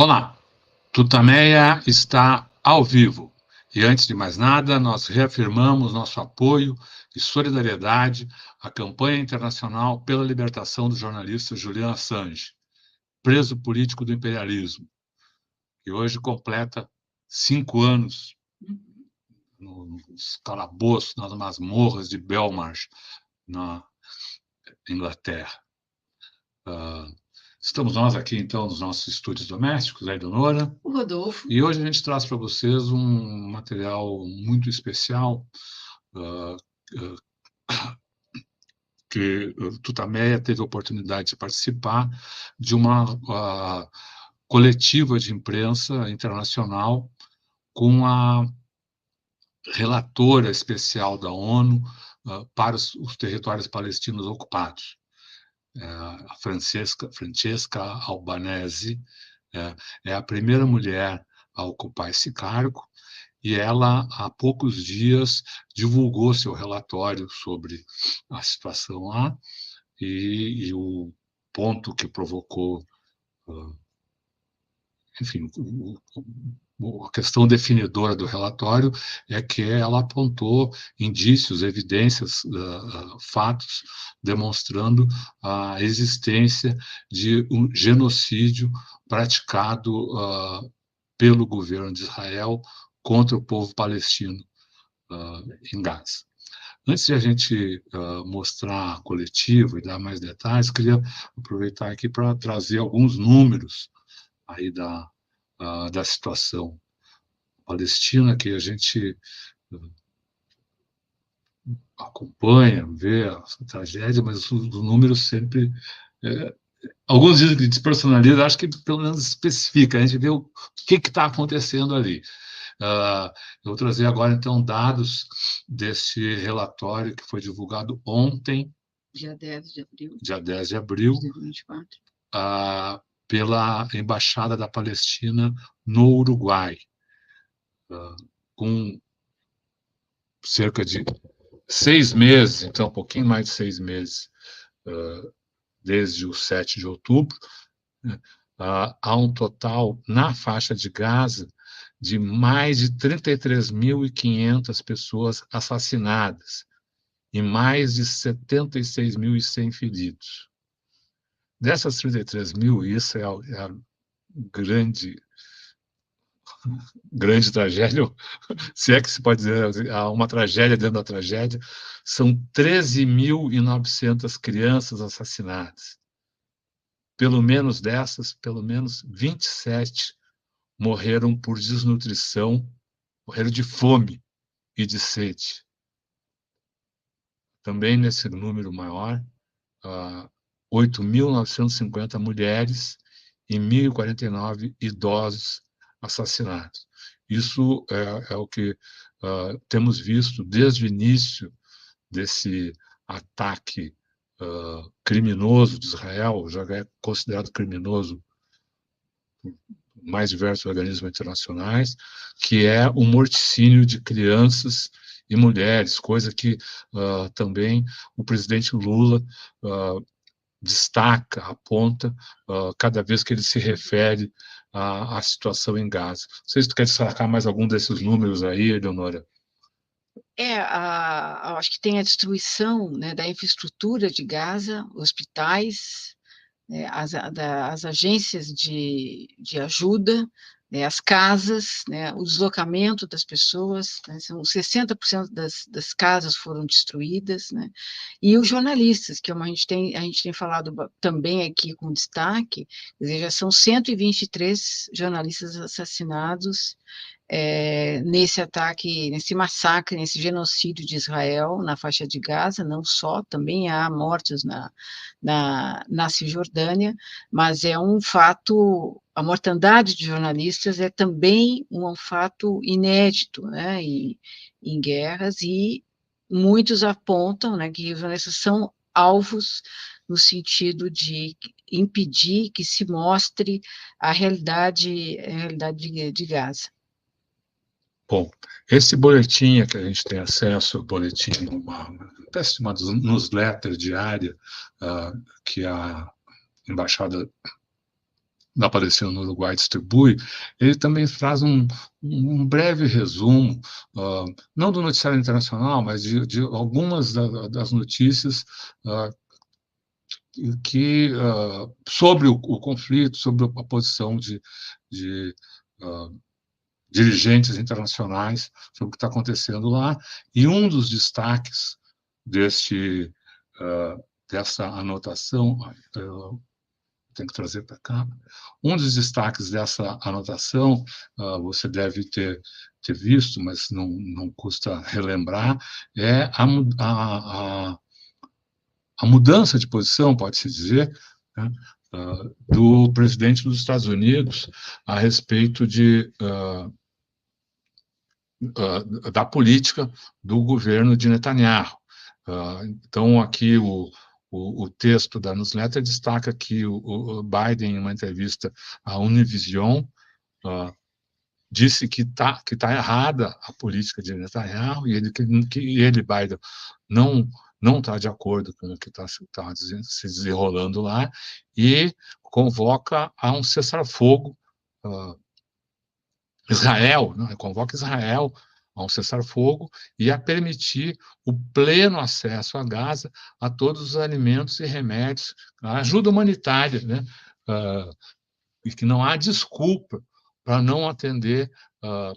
Olá, TUTAMÉIA está ao vivo. E antes de mais nada, nós reafirmamos nosso apoio e solidariedade à campanha internacional pela libertação do jornalista Julian Assange, preso político do imperialismo, que hoje completa 5 anos nos calabouços, nas masmorras de Belmarsh, na Inglaterra. Estamos nós aqui, então, nos nossos estúdios domésticos, a Eleonora. O Rodolfo. E hoje a gente traz para vocês um material muito especial, que o TUTAMÉIA teve a oportunidade de participar de uma coletiva de imprensa internacional com a relatora especial da ONU para os territórios palestinos ocupados, a Francesca Albanese. É a primeira mulher a ocupar esse cargo, e ela, há poucos dias, divulgou seu relatório sobre a situação lá, e o ponto que provocou, enfim, a questão definidora do relatório é que ela apontou indícios, evidências, fatos, demonstrando a existência de um genocídio praticado pelo governo de Israel contra o povo palestino em Gaza. Antes de a gente mostrar a coletiva e dar mais detalhes, queria aproveitar aqui para trazer alguns números aí da situação palestina, que a gente acompanha, vê a tragédia, mas os números sempre... alguns dizem que despersonaliza, acho que pelo menos especifica, a gente vê o que está acontecendo ali. Eu vou trazer agora, então, dados desse relatório que foi divulgado ontem, dia 10 de abril, dia 10 de abril, de 2024, pela Embaixada da Palestina no Uruguai, com cerca de 6 meses, então um pouquinho mais de 6 meses, desde o 7 de outubro, há um total, na faixa de Gaza, de mais de 33.500 pessoas assassinadas e mais de 76.100 feridos. Dessas 33 mil, isso é a grande tragédia, se é que se pode dizer, há uma tragédia dentro da tragédia, são 13.900 crianças assassinadas. Pelo menos 27 morreram por desnutrição, morreram de fome e de sede. Também nesse número maior, 8.950 mulheres e 1.049 idosos assassinados. Isso é o que temos visto desde o início desse ataque criminoso de Israel, já é considerado criminoso por mais diversos organismos internacionais, que é o morticínio de crianças e mulheres, coisa que também o presidente Lula destaca, aponta, cada vez que ele se refere à situação em Gaza. Não sei se tu quer destacar mais algum desses números aí, Eleonora. Acho que tem a destruição, né, da infraestrutura de Gaza, hospitais, né, as agências de ajuda, né, as casas, né, o deslocamento das pessoas, né, são 60% das casas foram destruídas, né, e os jornalistas, que a gente tem falado também aqui com destaque, quer dizer, já são 123 jornalistas assassinados nesse ataque, nesse massacre, nesse genocídio de Israel na faixa de Gaza. Não só, também há mortos na Cisjordânia, mas é um fato, a mortandade de jornalistas é também um fato inédito, né, em guerras, e muitos apontam, né, que os jornalistas são alvos no sentido de impedir que se mostre a realidade de Gaza. Bom, esse boletim que a gente tem acesso, boletim, uma espécie de uma newsletter diária que a Embaixada da Palestina no Uruguai distribui, ele também traz um breve resumo, não do noticiário internacional, mas de algumas das notícias sobre o conflito, sobre a posição de dirigentes internacionais sobre o que está acontecendo lá, e um dos destaques dessa anotação, tenho que trazer para cá, um dos destaques dessa anotação, você deve ter visto, mas não custa relembrar, é a mudança de posição, pode-se dizer, né, do presidente dos Estados Unidos a respeito da política do governo de Netanyahu. Então, aqui o texto da newsletter destaca que o Biden, em uma entrevista à Univision, disse que tá errada a política de Netanyahu, e ele, Biden, não está de acordo com o que está se desenrolando lá, e convoca a um cessar-fogo. Israel, né, convoca Israel a um cessar-fogo e a permitir o pleno acesso a Gaza a todos os alimentos e remédios, a ajuda humanitária, né, e que não há desculpa para não atender,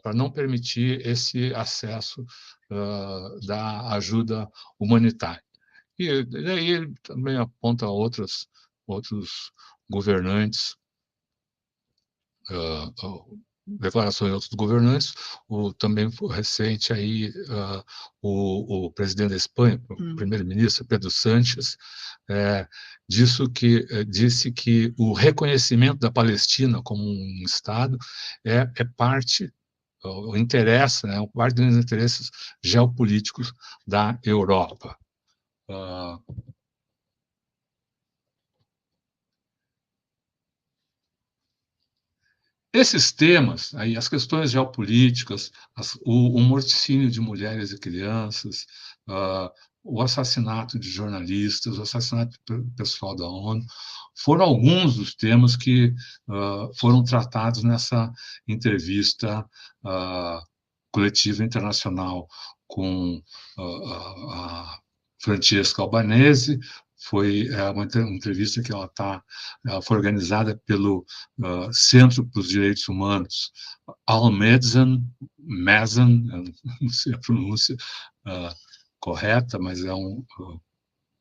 para não permitir esse acesso da ajuda humanitária. E daí ele também aponta outros governantes, declarações de outros governantes, também recente aí o presidente da Espanha, o primeiro-ministro Pedro Sánchez, disse que o reconhecimento da Palestina como um Estado é parte, interessa, né, parte dos interesses geopolíticos da Europa. Esses temas, aí, as questões geopolíticas, o morticínio de mulheres e crianças, o assassinato de jornalistas, o assassinato do pessoal da ONU, foram alguns dos temas que foram tratados nessa entrevista coletiva internacional com a Francesca Albanese. Foi uma entrevista que ela foi organizada pelo Centro para os Direitos Humanos, Mezan, não sei a pronúncia correta, mas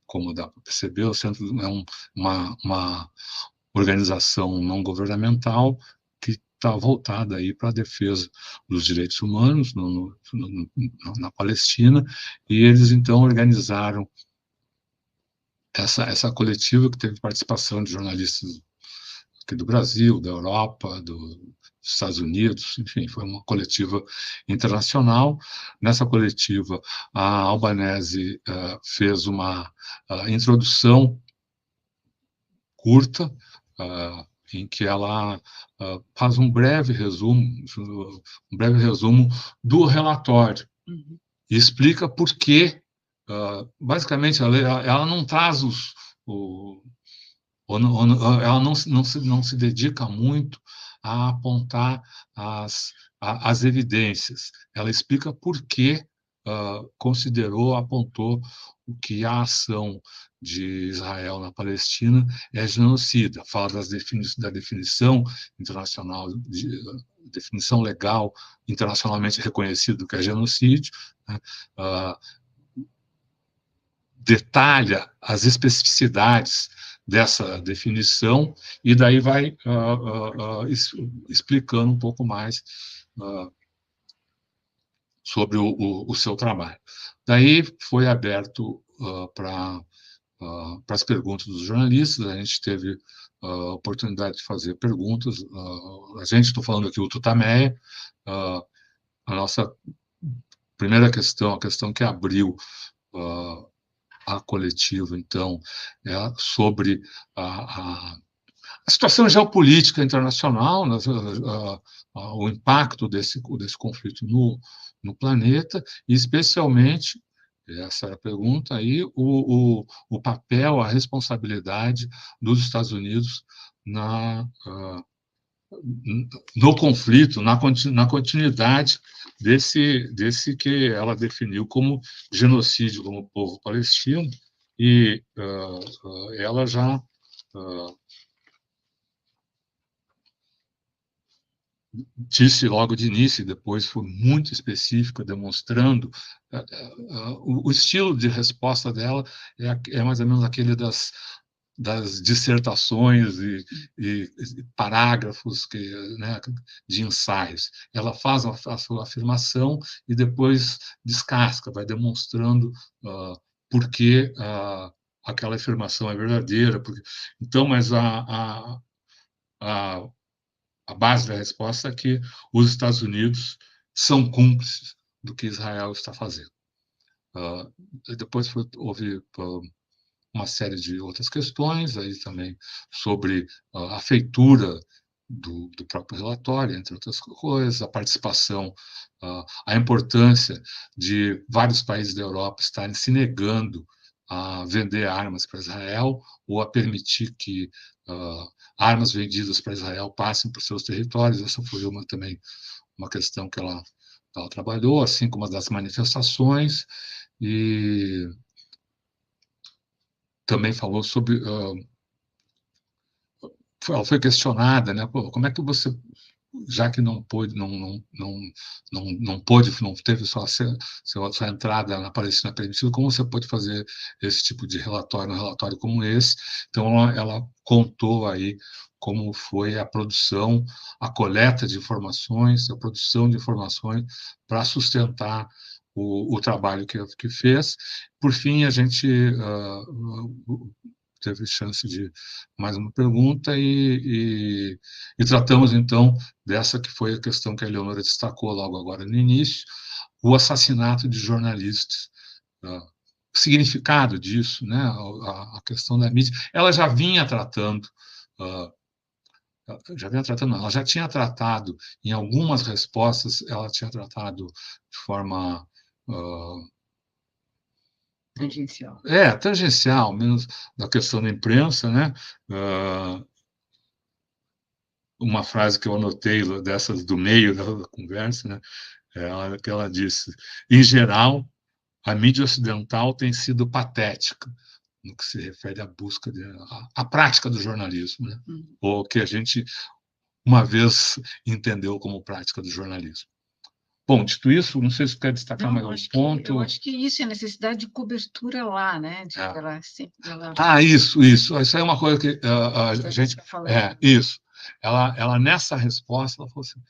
como dá para perceber, o Centro é uma organização não governamental que está voltada aí para a defesa dos direitos humanos na Palestina, e eles então organizaram essa coletiva, que teve participação de jornalistas aqui do Brasil, da Europa, dos Estados Unidos, enfim, foi uma coletiva internacional. Nessa coletiva, a Albanese fez uma introdução curta, em que ela faz um breve resumo do relatório, e explica por que, basicamente, ela não traz ela não se dedica muito a apontar as evidências. Ela explica por que apontou que a ação de Israel na Palestina é genocida. Fala da definição internacional, definição legal internacionalmente reconhecida do que é genocídio, né? Detalha as especificidades dessa definição, e daí vai explicando um pouco mais sobre o seu trabalho. Daí foi aberto para as perguntas dos jornalistas. A gente teve a oportunidade de fazer perguntas. Estou falando aqui o TUTAMÉIA. A nossa primeira questão, a questão que abriu a coletiva, então, é sobre a situação geopolítica internacional, né, o impacto desse conflito no planeta, e especialmente, essa era a pergunta aí, o papel, a responsabilidade dos Estados Unidos no conflito, na continuidade desse que ela definiu como genocídio como povo palestino, e ela já disse logo de início, e depois foi muito específica, demonstrando o estilo de resposta dela é mais ou menos aquele das dissertações e parágrafos né, de ensaios. Ela faz a sua afirmação e depois descasca, vai demonstrando por que aquela afirmação é verdadeira. Então, mas a base da resposta é que os Estados Unidos são cúmplices do que Israel está fazendo. Depois houve uma série de outras questões, aí também sobre a feitura do próprio relatório, entre outras coisas, a participação, a importância de vários países da Europa estarem se negando a vender armas para Israel ou a permitir que armas vendidas para Israel passem por seus territórios. Essa foi também uma questão que ela trabalhou, assim como as das manifestações, e também falou sobre. Ela foi questionada, né? Pô, como é que você, já que não pôde, não pôde, não teve sua entrada na Palestina permitida, como você pode fazer esse tipo de relatório, um relatório como esse? Então, ela contou aí como foi a produção, a coleta de informações, a produção de informações para sustentar o trabalho que fez. Por fim, a gente teve chance de mais uma pergunta e tratamos, então, dessa que foi a questão que a Eleonora destacou logo agora no início, o assassinato de jornalistas. O significado disso, né, a questão da mídia. Ela já vinha tratando, ela já tinha tratado, em algumas respostas, ela tinha tratado de forma tangencial. Tangencial, menos da questão da imprensa, né? Uma frase que eu anotei dessas do meio da conversa, né? Que ela disse: em geral, a mídia ocidental tem sido patética no que se refere à busca à prática do jornalismo, né? Ou que a gente uma vez entendeu como prática do jornalismo. Bom, dito isso, não sei se você quer destacar mais algum ponto. Eu acho que isso é a necessidade de cobertura lá, né? Isso. Isso é uma coisa que a gente... Isso. Ela, nessa resposta, ela falou assim,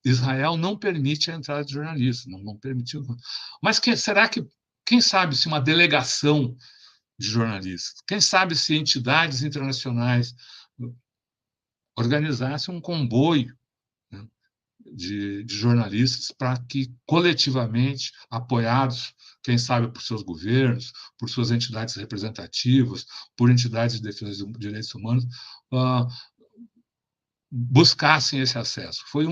Israel não permite a entrada de jornalistas, não permitiu. Mas será que, quem sabe se uma delegação de jornalistas, quem sabe se entidades internacionais organizassem um comboio, né, de jornalistas para que, coletivamente, apoiados, quem sabe, por seus governos, por suas entidades representativas, por entidades de defesa dos direitos humanos, buscassem esse acesso. Foi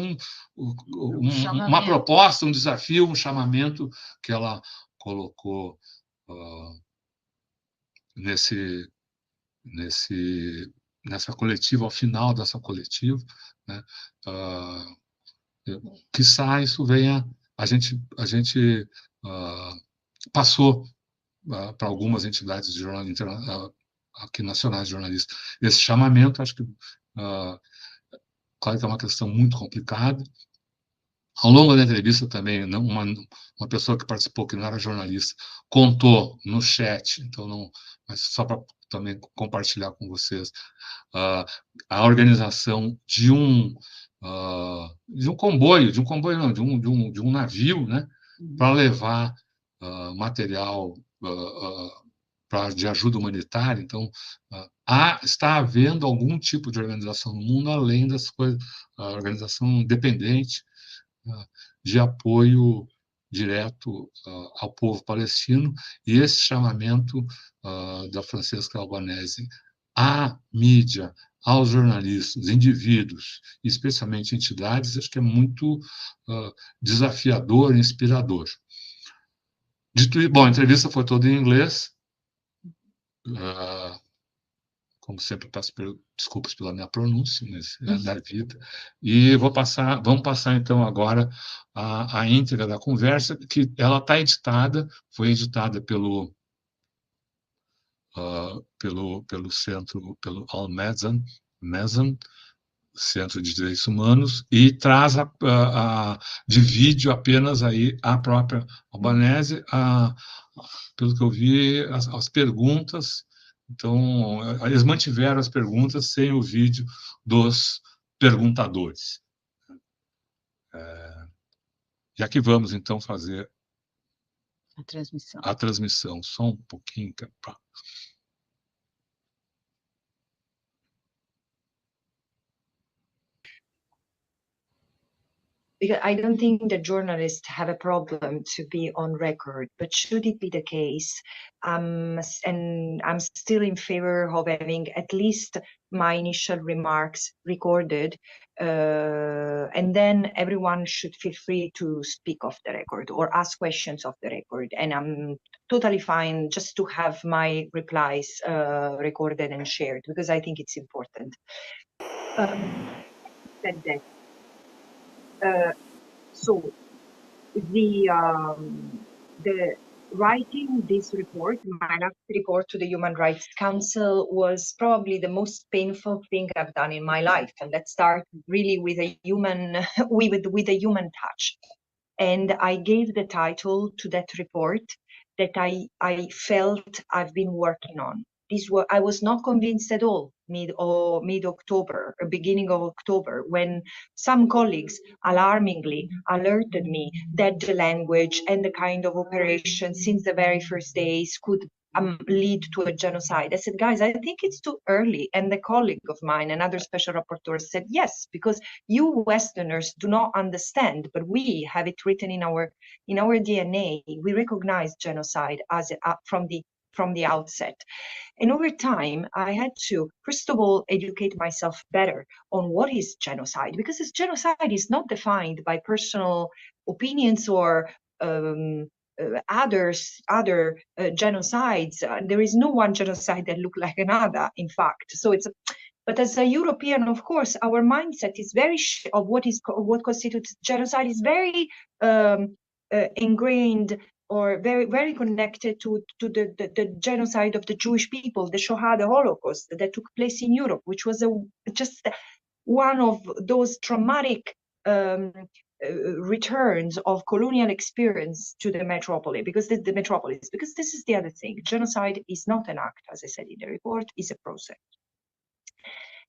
uma proposta, um desafio, um chamamento que ela colocou nessa coletiva, ao final dessa coletiva, né? Quiçá isso venha, a gente passou para algumas entidades de jornalismo aqui nacionais de jornalistas esse chamamento. Acho que claro que é uma questão muito complicada. Ao longo da entrevista também, uma pessoa que participou, que não era jornalista, contou no chat, então mas só para também compartilhar com vocês, a organização de um comboio, não, de um navio, né, para levar material de ajuda humanitária. Então, está havendo algum tipo de organização no mundo, além das coisas, a organização independente de apoio direto ao povo palestino, e esse chamamento da Francesca Albanese à mídia, aos jornalistas, indivíduos, especialmente entidades, acho que é muito desafiador e inspirador. Dito isso, bom, a entrevista foi toda em inglês. como sempre, peço desculpas pela minha pronúncia, mas é da vida. E vamos passar então agora a íntegra da conversa, que ela está editada, foi editada pelo centro, pelo Mezan Centro de Direitos Humanos, e traz divide apenas aí a própria Albanese, pelo que eu vi, as perguntas. Então, eles mantiveram as perguntas sem o vídeo dos perguntadores. Já que vamos, então, fazer a transmissão. Só um pouquinho. Because I don't think that journalists have a problem to be on record, but should it be the case, and I'm still in favor of having at least my initial remarks recorded, and then everyone should feel free to speak off the record or ask questions off the record, and I'm totally fine just to have my replies recorded and shared, because I think it's important. Said that. So the writing this report, my last report to the Human Rights Council, was probably the most painful thing I've done in my life, and that started really with a human with a human touch. And I gave the title to that report that I felt I've been working on. I was not convinced at all mid-October, beginning of October, when some colleagues alarmingly alerted me that the language and the kind of operation since the very first days could lead to a genocide. I said, guys, I think it's too early. And the colleague of mine, another special rapporteur, said, yes, because you Westerners do not understand, but we have it written in our DNA. We recognize genocide as from the outset. And over time, I had to, first of all, educate myself better on what is genocide, because this genocide is not defined by personal opinions or other genocides. There is no one genocide that look like another, in fact. So but as a European, of course, our mindset is very of what constitutes genocide is very ingrained or very, very connected to the genocide of the Jewish people, the Shoah, the Holocaust that took place in Europe, which was just one of those traumatic returns of colonial experience to the metropolis, because this is the other thing. Genocide is not an act, as I said in the report, is a process.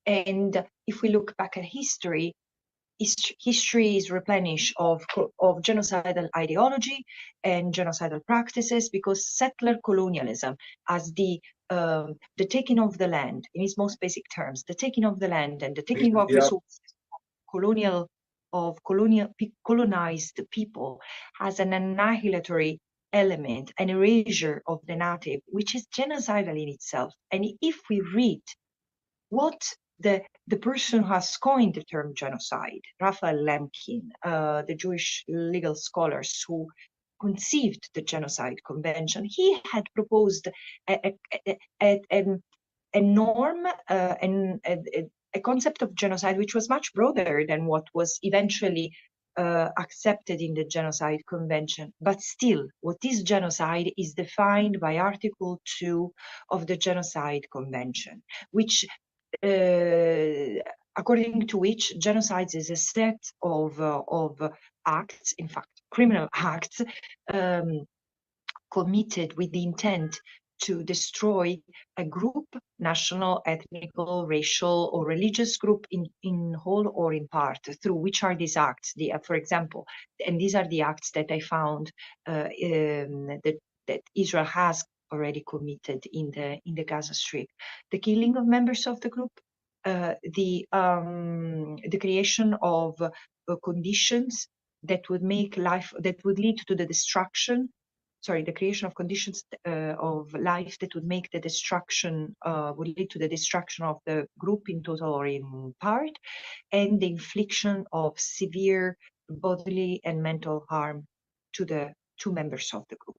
And if we look back at history is replenished of genocidal ideology and genocidal practices, because settler colonialism, as the taking of the land in its most basic terms, the taking of the land and the taking of resources colonized people, has an annihilatory element, an erasure of the native, which is genocidal in itself. And if we read what the person who has coined the term genocide, Raphael Lemkin, the Jewish legal scholars who conceived the Genocide Convention, he had proposed a norm, a concept of genocide which was much broader than what was eventually accepted in the Genocide Convention. But still, what is genocide is defined by Article 2 of the Genocide Convention, which according to which genocide is a set of acts, in fact, criminal acts, committed with the intent to destroy a group, national, ethnical, racial, or religious group in whole or in part. Through which are these acts? For example, and these are the acts that I found that Israel has already committed in the Gaza Strip: the killing of members of the group, the creation of conditions that would make life, that would lead to the destruction. Sorry, the creation of conditions of life that would make the destruction, would lead to the destruction of the group in total or in part, and the infliction of severe bodily and mental harm to the two members of the group.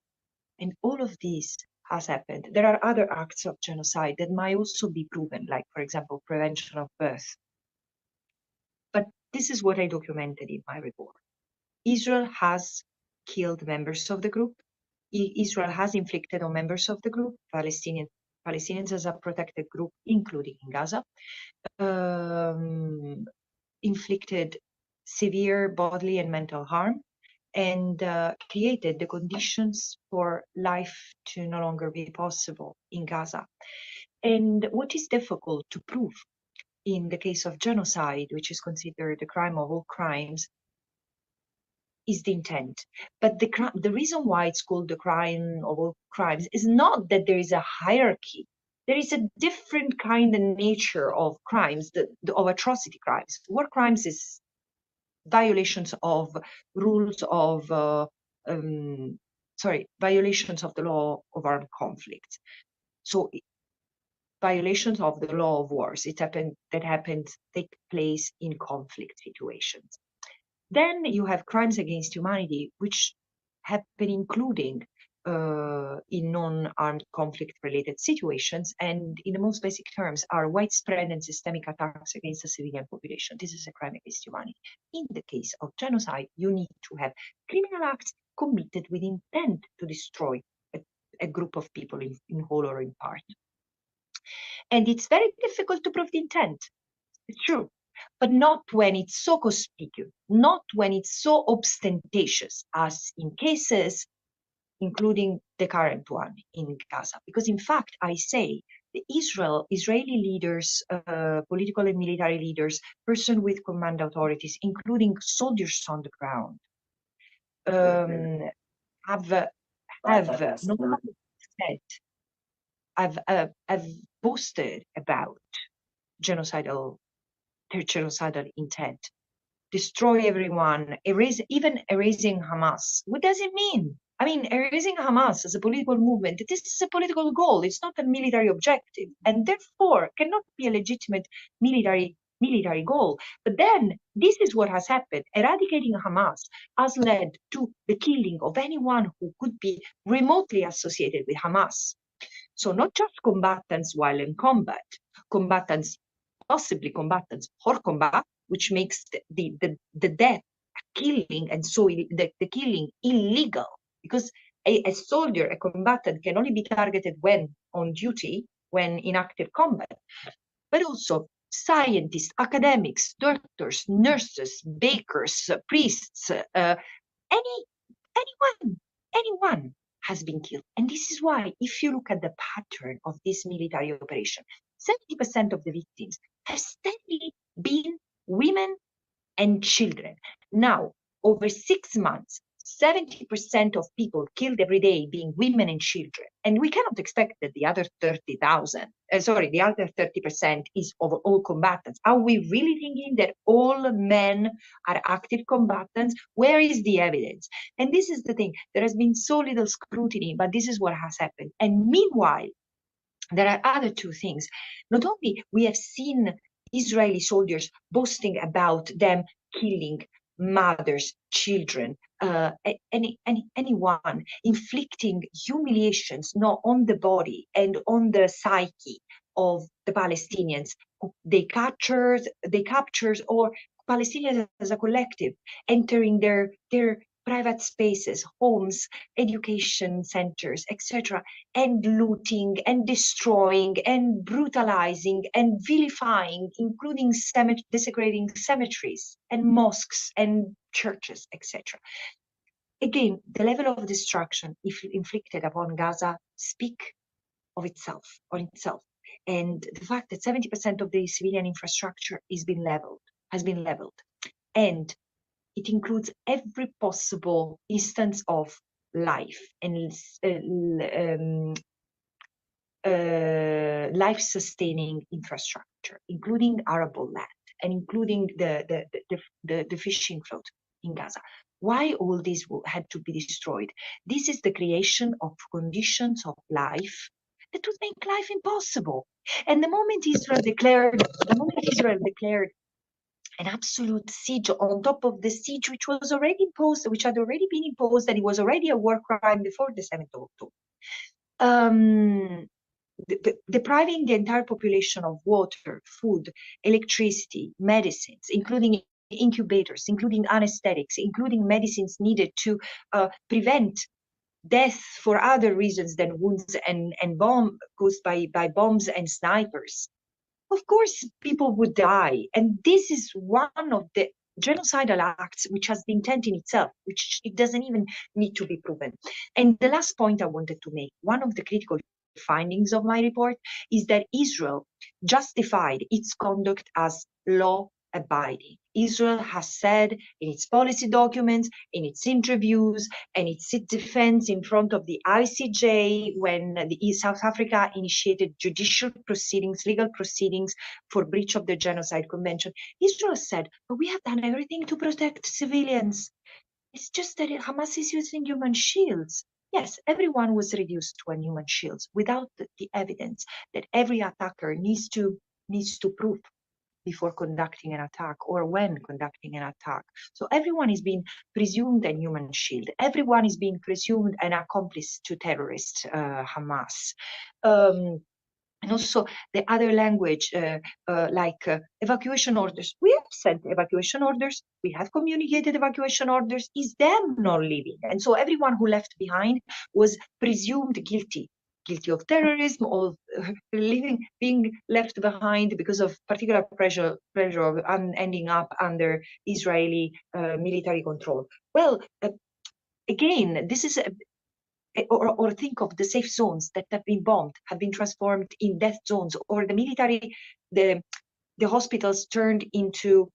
And all of these has happened. There are other acts of genocide that might also be proven, like, for example, prevention of birth. But this is what I documented in my report. Israel has killed members of the group. Israel has inflicted on members of the group, Palestinians as a protected group, including in Gaza, inflicted severe bodily and mental harm, and created the conditions for life to no longer be possible in Gaza. And what is difficult to prove in the case of genocide, which is considered the crime of all crimes, is the intent. But the reason why it's called the crime of all crimes is not that there is a hierarchy. There is a different kind and nature of crimes, of atrocity crimes. War crimes is violations of rules of, violations of the law of armed conflict. So violations of the law of wars, take place in conflict situations. Then you have crimes against humanity, which happen including in non-armed conflict-related situations, and in the most basic terms are widespread and systemic attacks against the civilian population. This is a crime against humanity. In the case of genocide, you need to have criminal acts committed with intent to destroy a group of people in whole or in part. And it's very difficult to prove the intent. It's true. But not when it's so conspicuous, not when it's so ostentatious as in cases including the current one in Gaza. Because in fact, I say the Israeli leaders, political and military leaders, persons with command authorities, including soldiers on the ground, have boasted about genocidal intent, destroy everyone, even erasing Hamas. What does it mean? I mean, erasing Hamas as a political movement, this is a political goal. It's not a military objective, and therefore cannot be a legitimate military goal. But then this is what has happened. Eradicating Hamas has led to the killing of anyone who could be remotely associated with Hamas. So not just combatants while in combat, possibly combatants for combat, which makes the death a killing, and so the killing illegal, because a soldier, a combatant, can only be targeted when on duty, when in active combat, but also scientists, academics, doctors, nurses, bakers, priests, anyone has been killed. And this is why, if you look at the pattern of this military operation, 70% of the victims have steadily been women and children. Now, over 6 months, 70% of people killed every day being women and children. And we cannot expect that the other 30% is of all combatants. Are we really thinking that all men are active combatants? Where is the evidence? And this is the thing. There has been so little scrutiny, but this is what has happened. And meanwhile, there are other two things. Not only we have seen Israeli soldiers boasting about them killing mothers, children, anyone, inflicting humiliations not on the body and on the psyche of the Palestinians. They captured, or Palestinians as a collective, entering their private spaces, homes, education centers, etc., and looting and destroying and brutalizing and vilifying, including desecrating cemeteries and mosques and churches, etc. Again, the level of destruction inflicted upon Gaza speak of itself, on itself. And the fact that 70% of the civilian infrastructure has been leveled. And it includes every possible instance of life and life-sustaining infrastructure, including arable land and including the fishing float in Gaza. Why all this had to be destroyed? This is the creation of conditions of life that would make life impossible. And the moment Israel declared an absolute siege on top of the siege which had already been imposed, and it was already a war crime before the 7th of October. depriving the entire population of water, food, electricity, medicines, including incubators, including anesthetics, including medicines needed to prevent death for other reasons than wounds and bomb caused by bombs and snipers. Of course, people would die. And this is one of the genocidal acts which has the intent in itself, which it doesn't even need to be proven. And the last point I wanted to make, one of the critical findings of my report is that Israel justified its conduct as law-abiding. Israel has said in its policy documents, in its interviews, and its defense in front of the ICJ when South Africa initiated judicial proceedings, legal proceedings for breach of the Genocide Convention. Israel said, but we have done everything to protect civilians. It's just that Hamas is using human shields. Yes, everyone was reduced to human shields without the evidence that every attacker needs to prove before conducting an attack or when conducting an attack. So everyone is being presumed a human shield. Everyone is being presumed an accomplice to terrorist Hamas. And also the other language, like evacuation orders. We have sent evacuation orders. We have communicated evacuation orders. Is them not leaving? And so everyone who left behind was presumed guilty of terrorism, or being left behind because of particular pressure of ending up under Israeli military control. Well, again, this is or think of the safe zones that have been bombed, have been transformed in death zones, or the military, the hospitals turned into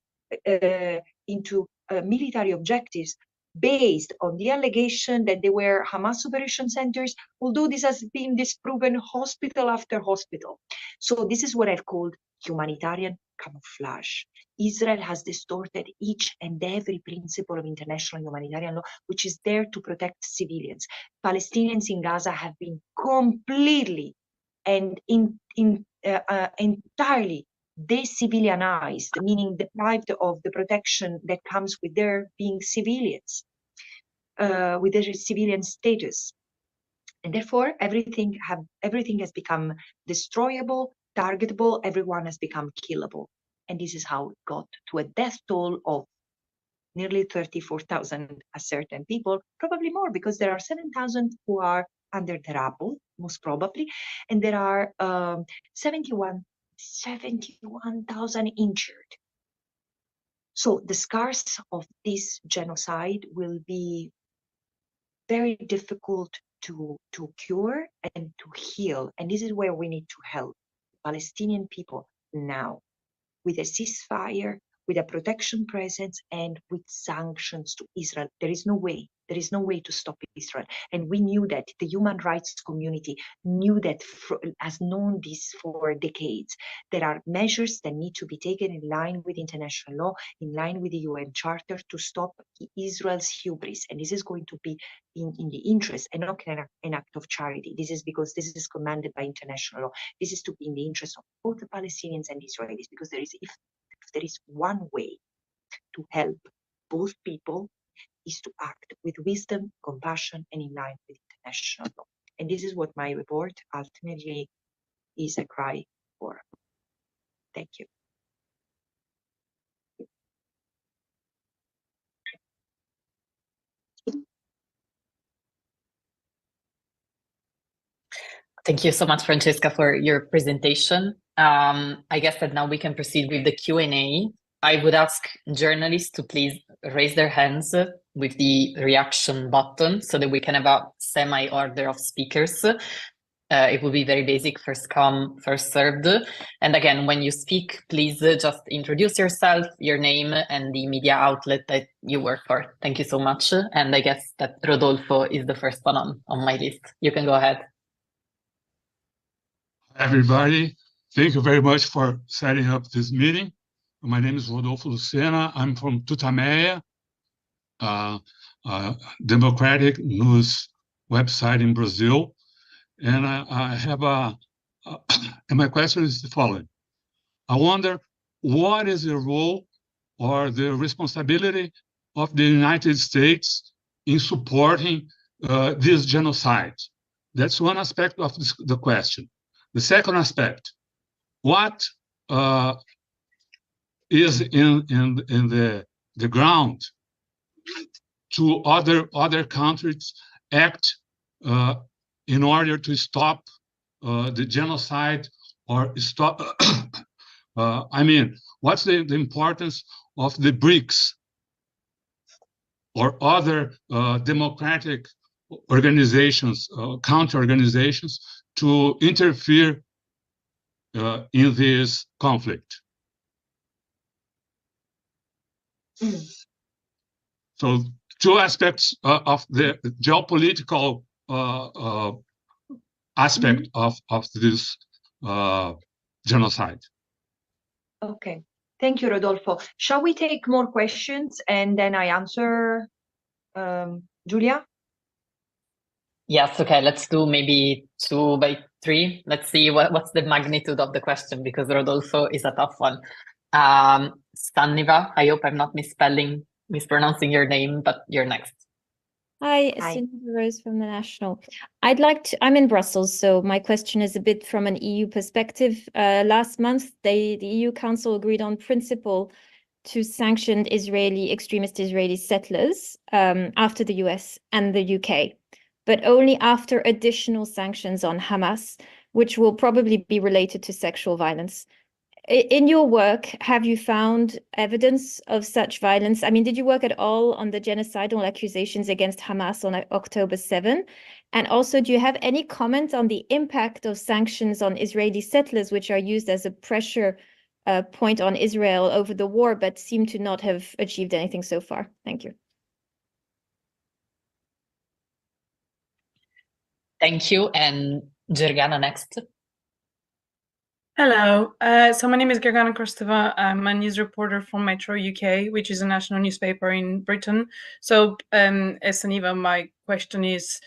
military objectives based on the allegation that they were Hamas operation centers, although this has been disproven hospital after hospital. So this is what I've called humanitarian camouflage. Israel has distorted each and every principle of international humanitarian law, which is there to protect civilians. Palestinians in Gaza have been completely and entirely de-civilianized, meaning deprived of the protection that comes with their being civilians, with their civilian status. And therefore, everything has become destroyable, targetable, everyone has become killable. And this is how it got to a death toll of nearly 34,000 certain people, probably more, because there are 7,000 who are under the rubble, most probably, and there are 71,000 injured. So the scars of this genocide will be very difficult to cure and to heal. And this is where we need to help Palestinian people now, with a ceasefire, with a protection presence, and with sanctions to Israel. There is no way to stop Israel. And we knew that, the human rights community knew that, has known this for decades. There are measures that need to be taken in line with international law, in line with the UN Charter, to stop Israel's hubris. And this is going to be in the interest and not an act of charity. This is because this is commanded by international law. This is to be in the interest of both the Palestinians and Israelis, because if there is one way to help both people, is to act with wisdom, compassion, and in line with international law. And this is what my report ultimately is a cry for. Thank you. Thank you so much, Francesca, for your presentation. I guess that now we can proceed with the Q&A. I would ask journalists to please raise their hands with the reaction button so that we can have a semi-order of speakers. It will be very basic, first come, first served. And again, when you speak, please just introduce yourself, your name, and the media outlet that you work for. Thank you so much. And I guess that Rodolfo is the first one on my list. You can go ahead. Everybody, thank you very much for setting up this meeting. My name is Rodolfo Lucena. I'm from TUTAMÉIA, democratic news website in Brazil. And I have and my question is the following. I wonder, what is the role or the responsibility of the United States in supporting this genocide? That's one aspect of the question. The second aspect, what is in the ground to other countries act in order to stop the genocide or stop? I mean, what's the importance of the BRICS or other democratic organizations, counter organizations, to interfere in this conflict? So, two aspects of the geopolitical aspect of this genocide. Okay, thank you, Rodolfo. Shall we take more questions and then I answer, Giulia? Yes, okay, let's do maybe 2 by 3. Let's see what's the magnitude of the question, because Rodolfo is a tough one. Staniva, I hope I'm not mispronouncing your name, but you're next. Hi, Staniva Rose from the National. I'm in Brussels, so my question is a bit from an EU perspective. Last month, the EU Council agreed on principle to sanction extremist Israeli settlers after the US and the UK, but only after additional sanctions on Hamas, which will probably be related to sexual violence. In your work, have you found evidence of such violence? I mean, did you work at all on the genocidal accusations against Hamas on October 7? And also, do you have any comment on the impact of sanctions on Israeli settlers, which are used as a pressure point on Israel over the war, but seem to not have achieved anything so far? Thank you. Thank you. And Gergana next. Hello, so my name is Gergana Krostova. I'm a news reporter from Metro UK, which is a national newspaper in Britain. So, as Staniva, my question is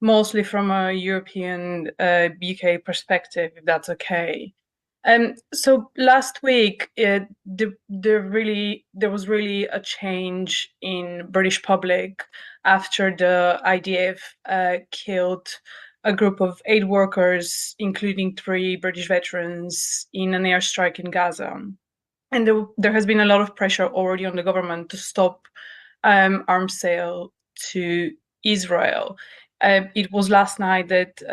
mostly from a European UK perspective, if that's okay. So last week, there was really a change in British public after the IDF killed a group of 8 workers, including 3 British veterans, in an airstrike in Gaza. And there has been a lot of pressure already on the government to stop arms sale to Israel. It was last night that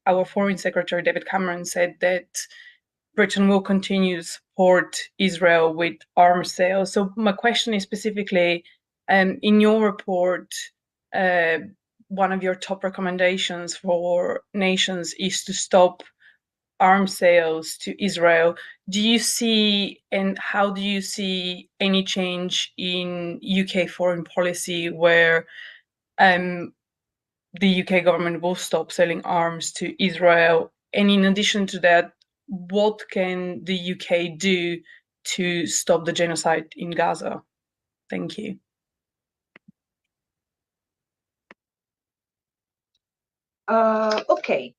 our Foreign Secretary, David Cameron, said that Britain will continue to support Israel with arms sales. So my question is specifically, in your report, one of your top recommendations for nations is to stop arms sales to Israel. Do you see, and how do you see, any change in UK foreign policy where the UK government will stop selling arms to Israel? And in addition to that, what can the UK do to stop the genocide in Gaza? Thank you. Okay,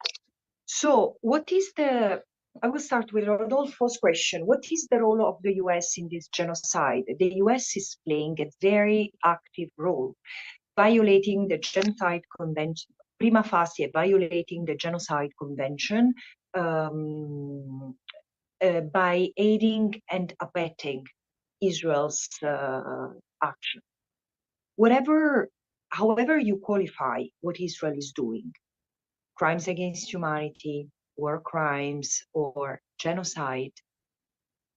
so I will start with Rodolfo's question. What is the role of the US in this genocide? The US is playing a very active role, violating the Genocide Convention, prima facie violating the Genocide Convention by aiding and abetting Israel's action. However you qualify what Israel is doing, crimes against humanity, war crimes, or genocide,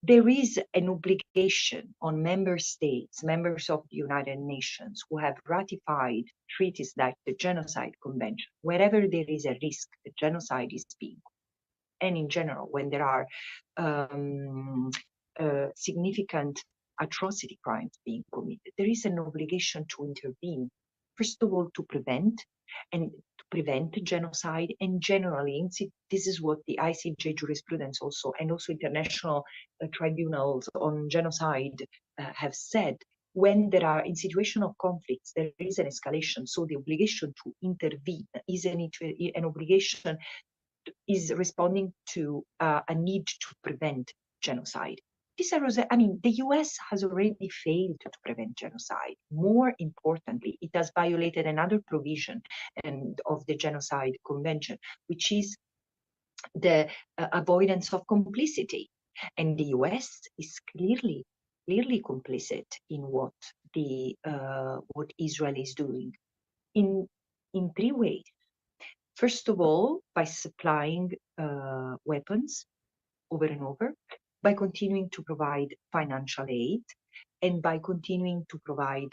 there is an obligation on member states, members of the United Nations, who have ratified treaties like the Genocide Convention. Wherever there is a risk that genocide is being, and in general, when there are significant atrocity crimes being committed, there is an obligation to intervene. First of all, to prevent genocide, and generally, this is what the ICJ jurisprudence also, and also international tribunals on genocide have said. When there are, in situation of conflicts, there is an escalation, so the obligation to intervene is an obligation, is responding to a need to prevent genocide. the US has already failed to prevent genocide. More importantly, it has violated another provision of the Genocide Convention, which is the avoidance of complicity. And the US is clearly complicit in what Israel is doing in 3 ways. First of all, by supplying weapons over and over, by continuing to provide financial aid, and by continuing to provide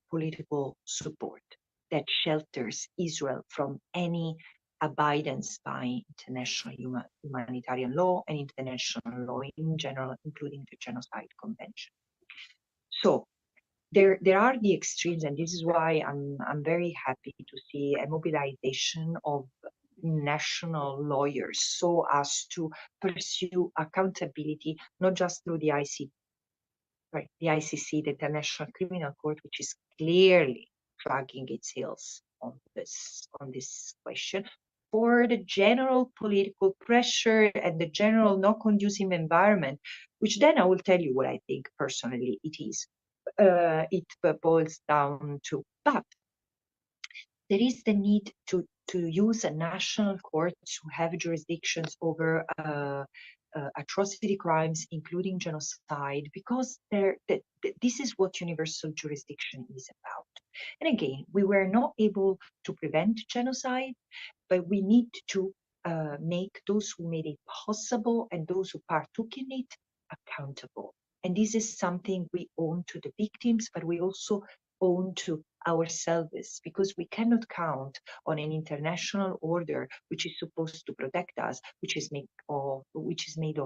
political support that shelters Israel from any abidance by international humanitarian law and international law in general, including the Genocide Convention. So there are the extremes, and this is why I'm very happy to see a mobilization of national lawyers so as to pursue accountability, not just through the ICC, the International Criminal Court, which is clearly dragging its heels on this question, for the general political pressure and the general not conducive environment, which then I will tell you what I think personally it is. It boils down to, but there is the need to use a national court to have jurisdictions over atrocity crimes, including genocide, because this is what universal jurisdiction is about. And again, we were not able to prevent genocide, but we need to make those who made it possible and those who partook in it accountable. And this is something we owe to the victims, but we also owe to ourselves, because we cannot count on an international order which is supposed to protect us, which is made of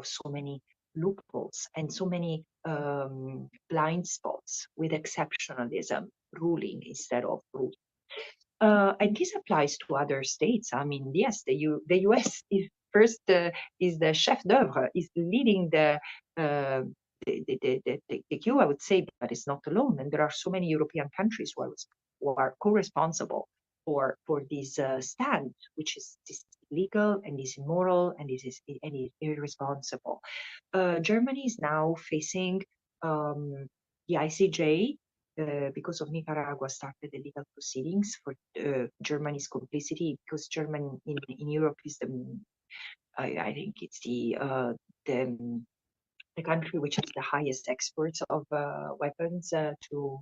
so many loopholes and so many blind spots, with exceptionalism ruling instead of rule. And this applies to other states. I mean, yes, the US is first is the chef d'oeuvre, is leading the queue, I would say, but it's not alone. And there are so many European countries who are co-responsible for this stand, which is illegal and is immoral and is irresponsible. Germany is now facing the ICJ because of Nicaragua started the legal proceedings for Germany's complicity, because Germany in Europe is I think it's the country which has the highest exports of weapons to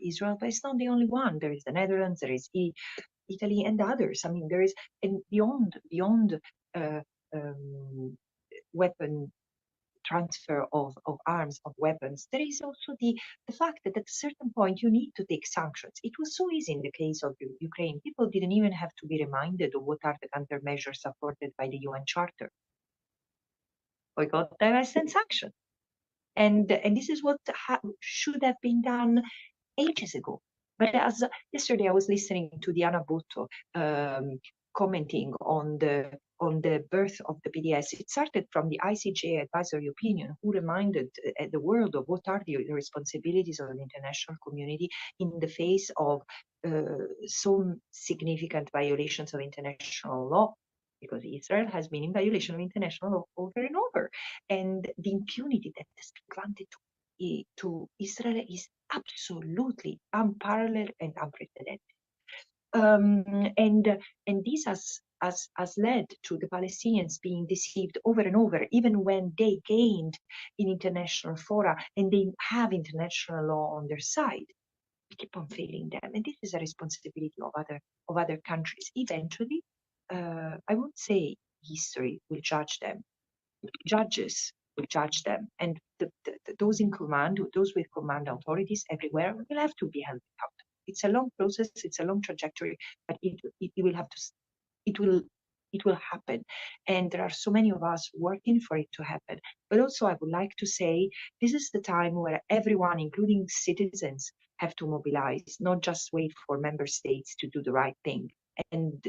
Israel, but it's not the only one. There is the Netherlands, there is Italy, and others. I mean, there is, and beyond weapon transfer of arms, of weapons, there is also the fact that at a certain point you need to take sanctions. It was so easy in the case of Ukraine. People didn't even have to be reminded of what are the countermeasures supported by the UN Charter. Boycott, divest, and sanction. And this is what should have been done ages ago. But as yesterday I was listening to Diana Butto commenting on the birth of the BDS. It started from the ICJ advisory opinion, who reminded the world of what are the responsibilities of the international community in the face of some significant violations of international law, because Israel has been in violation of international law over and over. And the impunity that has been granted to Israel is absolutely unparalleled and unprecedented. And this has led to the Palestinians being deceived over and over, even when they gained in international fora and they have international law on their side. We keep on failing them, and this is a responsibility of other countries. Eventually, I won't say history will judge them. Judges will judge them, and those in command, those with command authorities everywhere, will have to be held accountable. It's a long process, it's a long trajectory, but it will happen, and there are so many of us working for it to happen. But also, I would like to say this is the time where everyone, including citizens, have to mobilize, not just wait for member states to do the right thing. And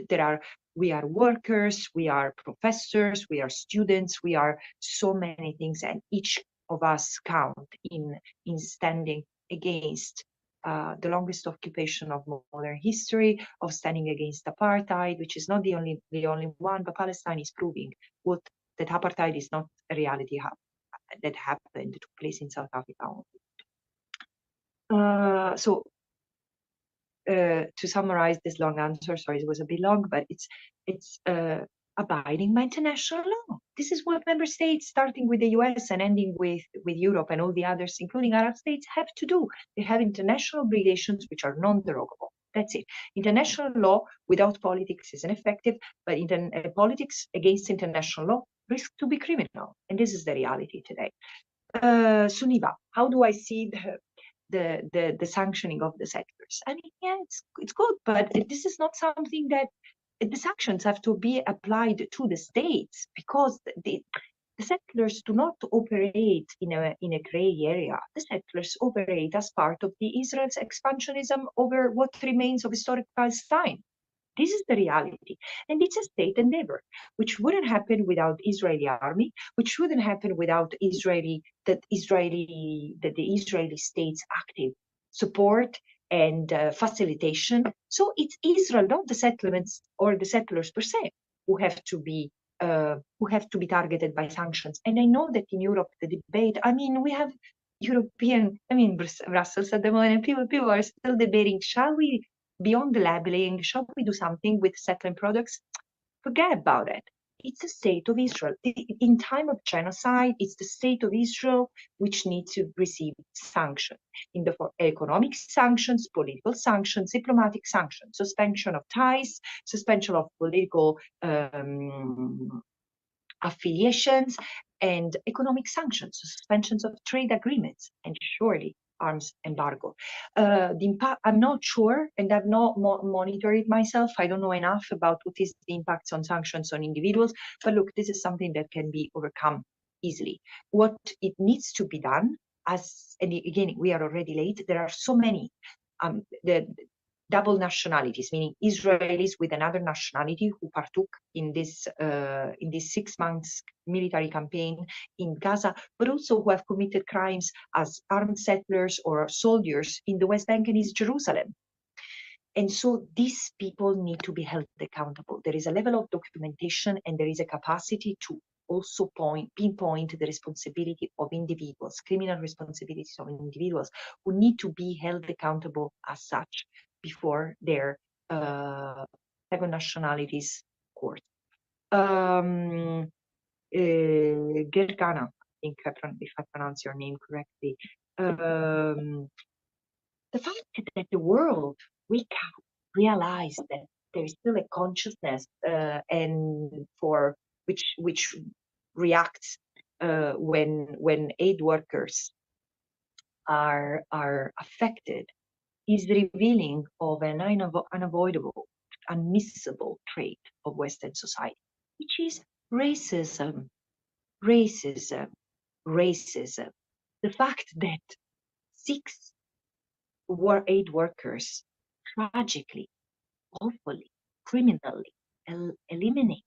we are workers, we are professors, we are students, we are so many things, and each of us count in standing against the longest occupation of modern history, of standing against apartheid, which is not the only one, but Palestine is proving that apartheid is not a reality that happened, took place in South Africa. To summarize this long answer, sorry, it was a bit long, but it's abiding by international law. This is what member states, starting with the US and ending with Europe and all the others, including Arab states, have to do. They have international obligations which are non-derogable. That's it. International law without politics is ineffective, but politics against international law risk to be criminal. And this is the reality today. Suniva, how do I see the sanctioning of the settlers? I mean, yeah, it's good, but this is not something that the sanctions have to be applied to the states, because the settlers do not operate in a gray area. The settlers operate as part of the Israel's expansionism over what remains of historic Palestine. This is the reality, and it's a state endeavor, which wouldn't happen without Israeli army, which wouldn't happen without the Israeli state's active support and facilitation. So it's Israel, not the settlements or the settlers per se, who have to be targeted by sanctions. And I know that in Europe the debate, I mean, we have Brussels at the moment, people are still debating, shall we, beyond the labeling, shall we do something with settlement products? Forget about it. It's the state of Israel. In time of genocide, it's the state of Israel which needs to receive sanctions. In the economic sanctions, political sanctions, diplomatic sanctions, suspension of ties, suspension of political affiliations, and economic sanctions, suspensions of trade agreements, and surely arms embargo. The impact, I'm not sure, and I've not monitored it myself. I don't know enough about what is the impacts on sanctions on individuals, but look, this is something that can be overcome easily. What it needs to be done, and again, we are already late, there are so many, the double nationalities, meaning Israelis with another nationality who partook in this 6 months military campaign in Gaza, but also who have committed crimes as armed settlers or soldiers in the West Bank and East Jerusalem. And so these people need to be held accountable. There is a level of documentation, and there is a capacity to also pinpoint the responsibility of individuals, criminal responsibilities of individuals who need to be held accountable as such before their seven nationalities court. Gergana, I think if I pronounce your name correctly, the fact that the world we can realize that there is still a consciousness and for which reacts when aid workers are affected is revealing of an unavoidable, unmissable trait of Western society, which is racism. The fact that 6 aid workers tragically, awfully, criminally eliminated,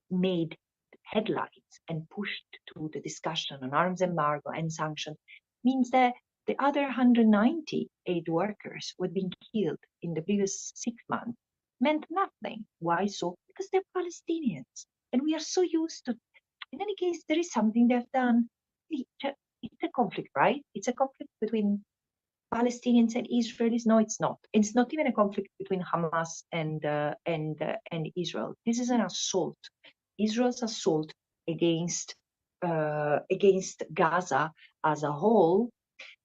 made headlines and pushed to the discussion on arms embargo and sanctions, means that the other 190 aid workers who had been killed in the previous 6 months meant nothing. Why so? Because they're Palestinians. And we are so used to, in any case, there is something they've done. It's a conflict, right? It's a conflict between Palestinians and Israelis. No, it's not. It's not even a conflict between Hamas and Israel. This is an assault. Israel's assault against Gaza as a whole,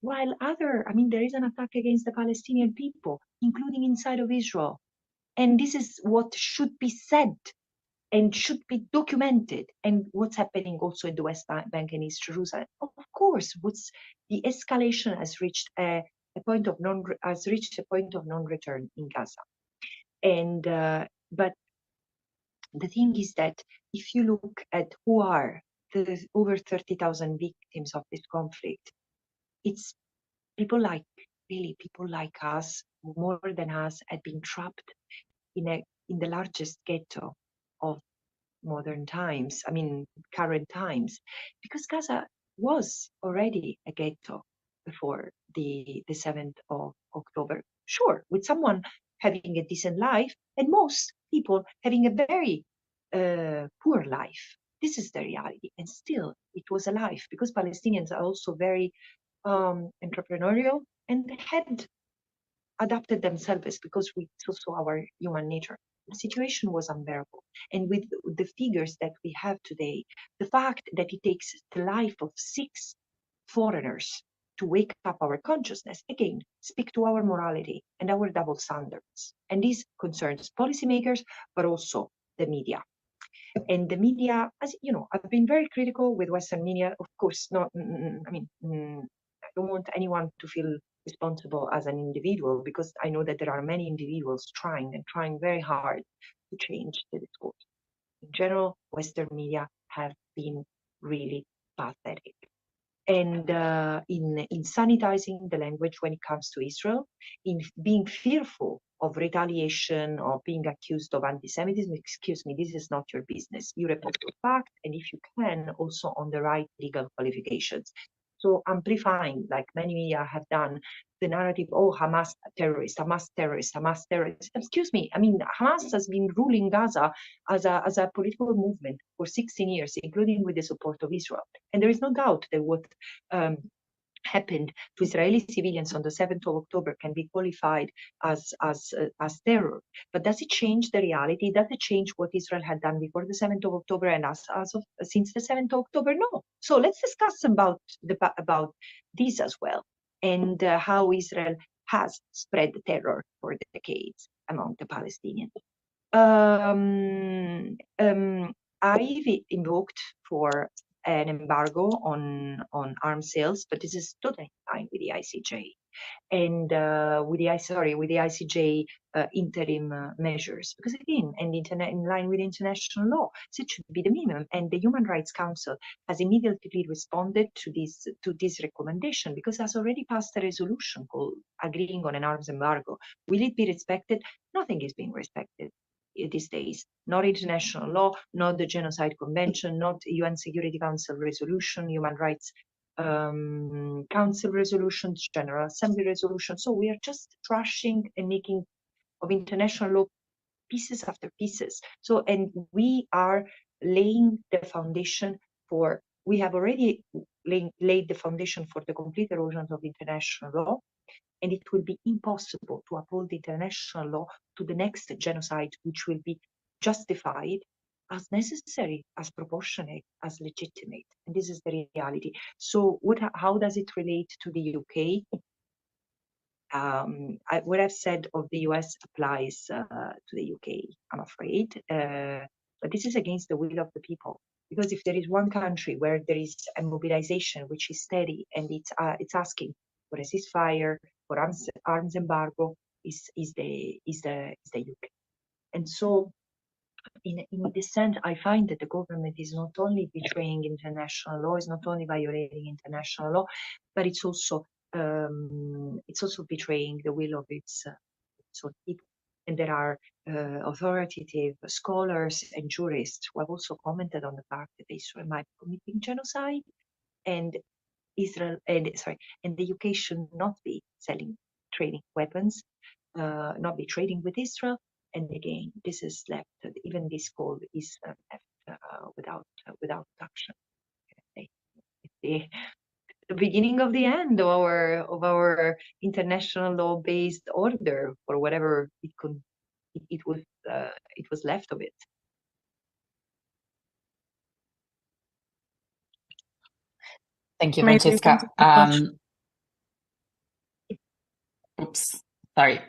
while there is an attack against the Palestinian people, including inside of Israel. And this is what should be said and should be documented, and what's happening also in the West Bank and East Jerusalem. Of course, the escalation has reached a point of non-return in Gaza. And but the thing is that if you look at who are the over 30,000 victims of this conflict, it's people like us, who more than us had been trapped in the largest ghetto of modern times, current times, because Gaza was already a ghetto before the 7th of October. Sure, with someone having a decent life, and most people having a very poor life. This is the reality. And still, it was alive because Palestinians are also very entrepreneurial and had adapted themselves because it's also our human nature. The situation was unbearable. And with the figures that we have today, the fact that it takes the life of 6 foreigners to wake up our consciousness, again, speak to our morality and our double standards. And this concerns policymakers, but also the media. And the media, as you know, I've been very critical with Western media. Of course, not. I mean, I don't want anyone to feel responsible as an individual, because I know that there are many individuals trying very hard to change the discourse. In general, Western media have been really pathetic. And in sanitizing the language when it comes to Israel, in being fearful of retaliation, or being accused of anti-Semitism, excuse me, this is not your business. You report the fact, and if you can, also on the right legal qualifications. So amplifying, like many media have done, the narrative, oh, Hamas terrorist, Hamas terrorist, Hamas terrorist. Excuse me, I mean, Hamas has been ruling Gaza as a political movement for 16 years, including with the support of Israel. And there is no doubt that what happened to Israeli civilians on the 7th of October can be qualified as terror. But does it change the reality? Does it change what Israel had done before the 7th of October and since the 7th of October? No. So let's discuss about this as well, and how Israel has spread terror for decades among the Palestinians. I've invoked for an embargo on arms sales, but this is totally in line with the ICJ and with the ICJ interim measures, because again, and in line with international law, so it should be the minimum. And the Human Rights Council has immediately responded to this recommendation, because it has already passed a resolution called agreeing on an arms embargo. Will it be respected? Nothing is being respected these days. Not international law, not the Genocide Convention, not UN Security Council resolution, Human Rights Council resolutions, General Assembly resolutions. So we are just trashing and making of international law pieces after pieces. So, and we are laying the foundation for, we have already laid the foundation for the complete erosion of international law. And it will be impossible to uphold international law to the next genocide, which will be justified as necessary, as proportionate, as legitimate. And this is the reality. So how does it relate to the UK? What I've said of the US applies to the UK, I'm afraid. But this is against the will of the people. Because if there is one country where there is a mobilization which is steady and it's asking for a ceasefire, for arms embargo, is the UK. And so in this sense, I find that the government is not only betraying international law, is not only violating international law, but it's also betraying the will of its own people. And there are authoritative scholars and jurists who have also commented on the fact that Israel might be committing genocide, and the UK should not be trading weapons, not be trading with Israel. And again, this is left. Even this call is left without action. It's the beginning of the end of our international law-based order, for whatever it was left of it. Thank you, Francesca. Oops, sorry.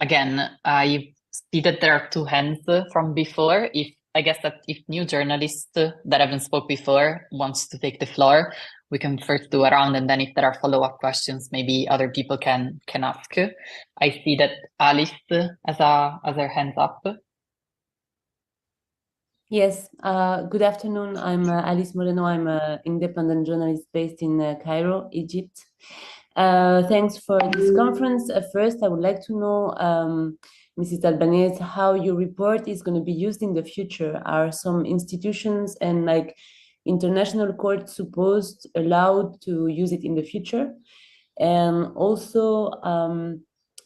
Again, you see that there are two hands from before. I guess that if new journalists that haven't spoke before wants to take the floor, we can first do a round, and then if there are follow-up questions, maybe other people can ask. I see that Alice has her hands up. Yes, good afternoon. I'm Alice Moreno. I'm an independent journalist based in Cairo, Egypt. Thanks for this conference. First, I would like to know, Mrs. Albanese, how your report is going to be used in the future. Are some institutions and like international courts allowed to use it in the future? And also,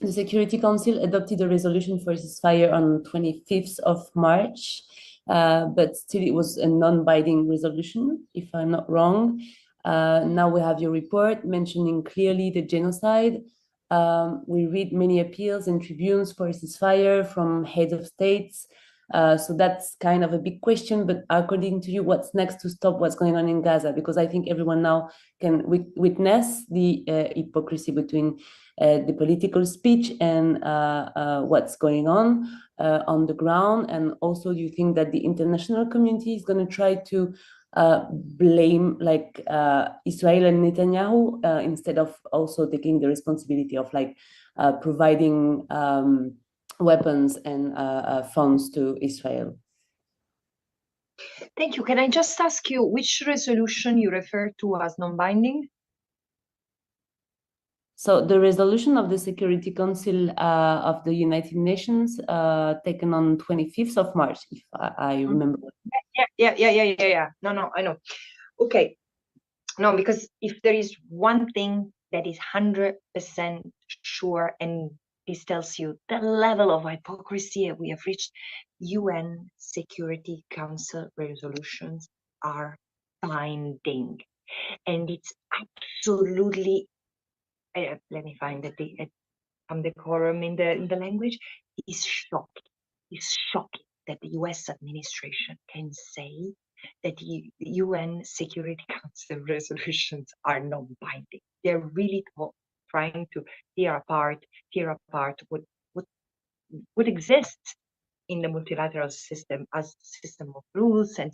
the Security Council adopted a resolution for ceasefire on 25th of March. but still it was a non-binding resolution, if I'm not wrong. Now we have your report mentioning clearly the genocide. We read many appeals and tribunes for a ceasefire from heads of states. So that's kind of a big question, but according to you, what's next to stop what's going on in Gaza? Because I think everyone now can witness the hypocrisy between the political speech and what's going on the ground. And also, do you think that the international community is going to try to blame like Israel and Netanyahu instead of also taking the responsibility of like providing weapons and funds to Israel? Thank you. Can I just ask you which resolution you refer to as non-binding? So the resolution of the Security Council of the United Nations taken on 25th of March, if I remember. Yeah. No, I know. Okay. No, because if there is one thing that is 100% sure, and this tells you the level of hypocrisy we have reached, UN Security Council resolutions are binding. And it's absolutely, let me find the decorum in the language, is shocking. It's shocking that the US administration can say that the UN Security Council resolutions are non-binding. They're really trying to tear apart what exists in the multilateral system as system of rules and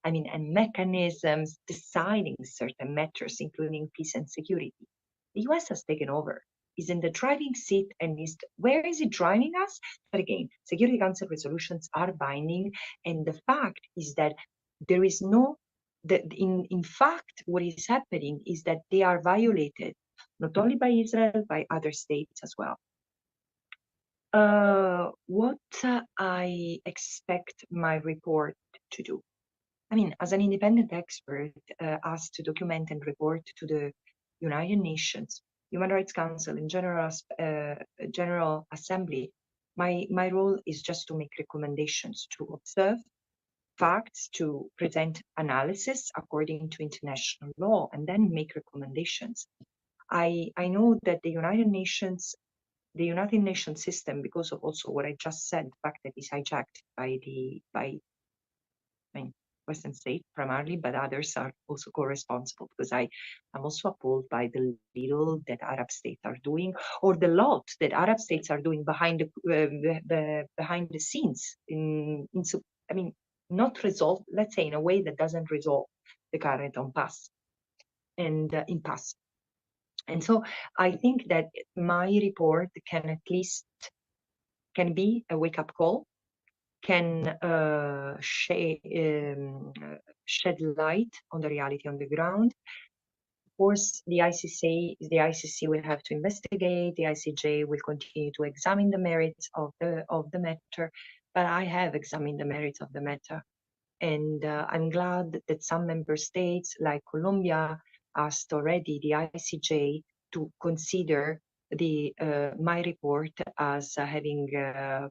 and mechanisms deciding certain matters, including peace and security. The US has taken over, is in the driving seat, and where is it driving us? But again, Security Council resolutions are binding, and the fact is that there is in fact, what is happening is that they are violated, not only by Israel, by other states as well. What I expect my report to do. I mean, as an independent expert asked to document and report to the United Nations, Human Rights Council, in General Assembly, my role is just to make recommendations, to observe facts, to present analysis according to international law, and then make recommendations. I know that the United Nations system, because of also what I just said, the fact that it's hijacked by Western states primarily, but others are also co-responsible, because I'm also appalled by the little that Arab states are doing, or the lot that Arab states are doing behind the scenes not resolve, let's say, in a way that doesn't resolve the current impasse. And so I think that my report can be a wake-up call, can shed light on the reality on the ground. Of course, the ICC will have to investigate. The ICJ will continue to examine the merits of the matter. But I have examined the merits of the matter, and I'm glad that some member states, like Colombia, asked already the ICJ to consider my report as having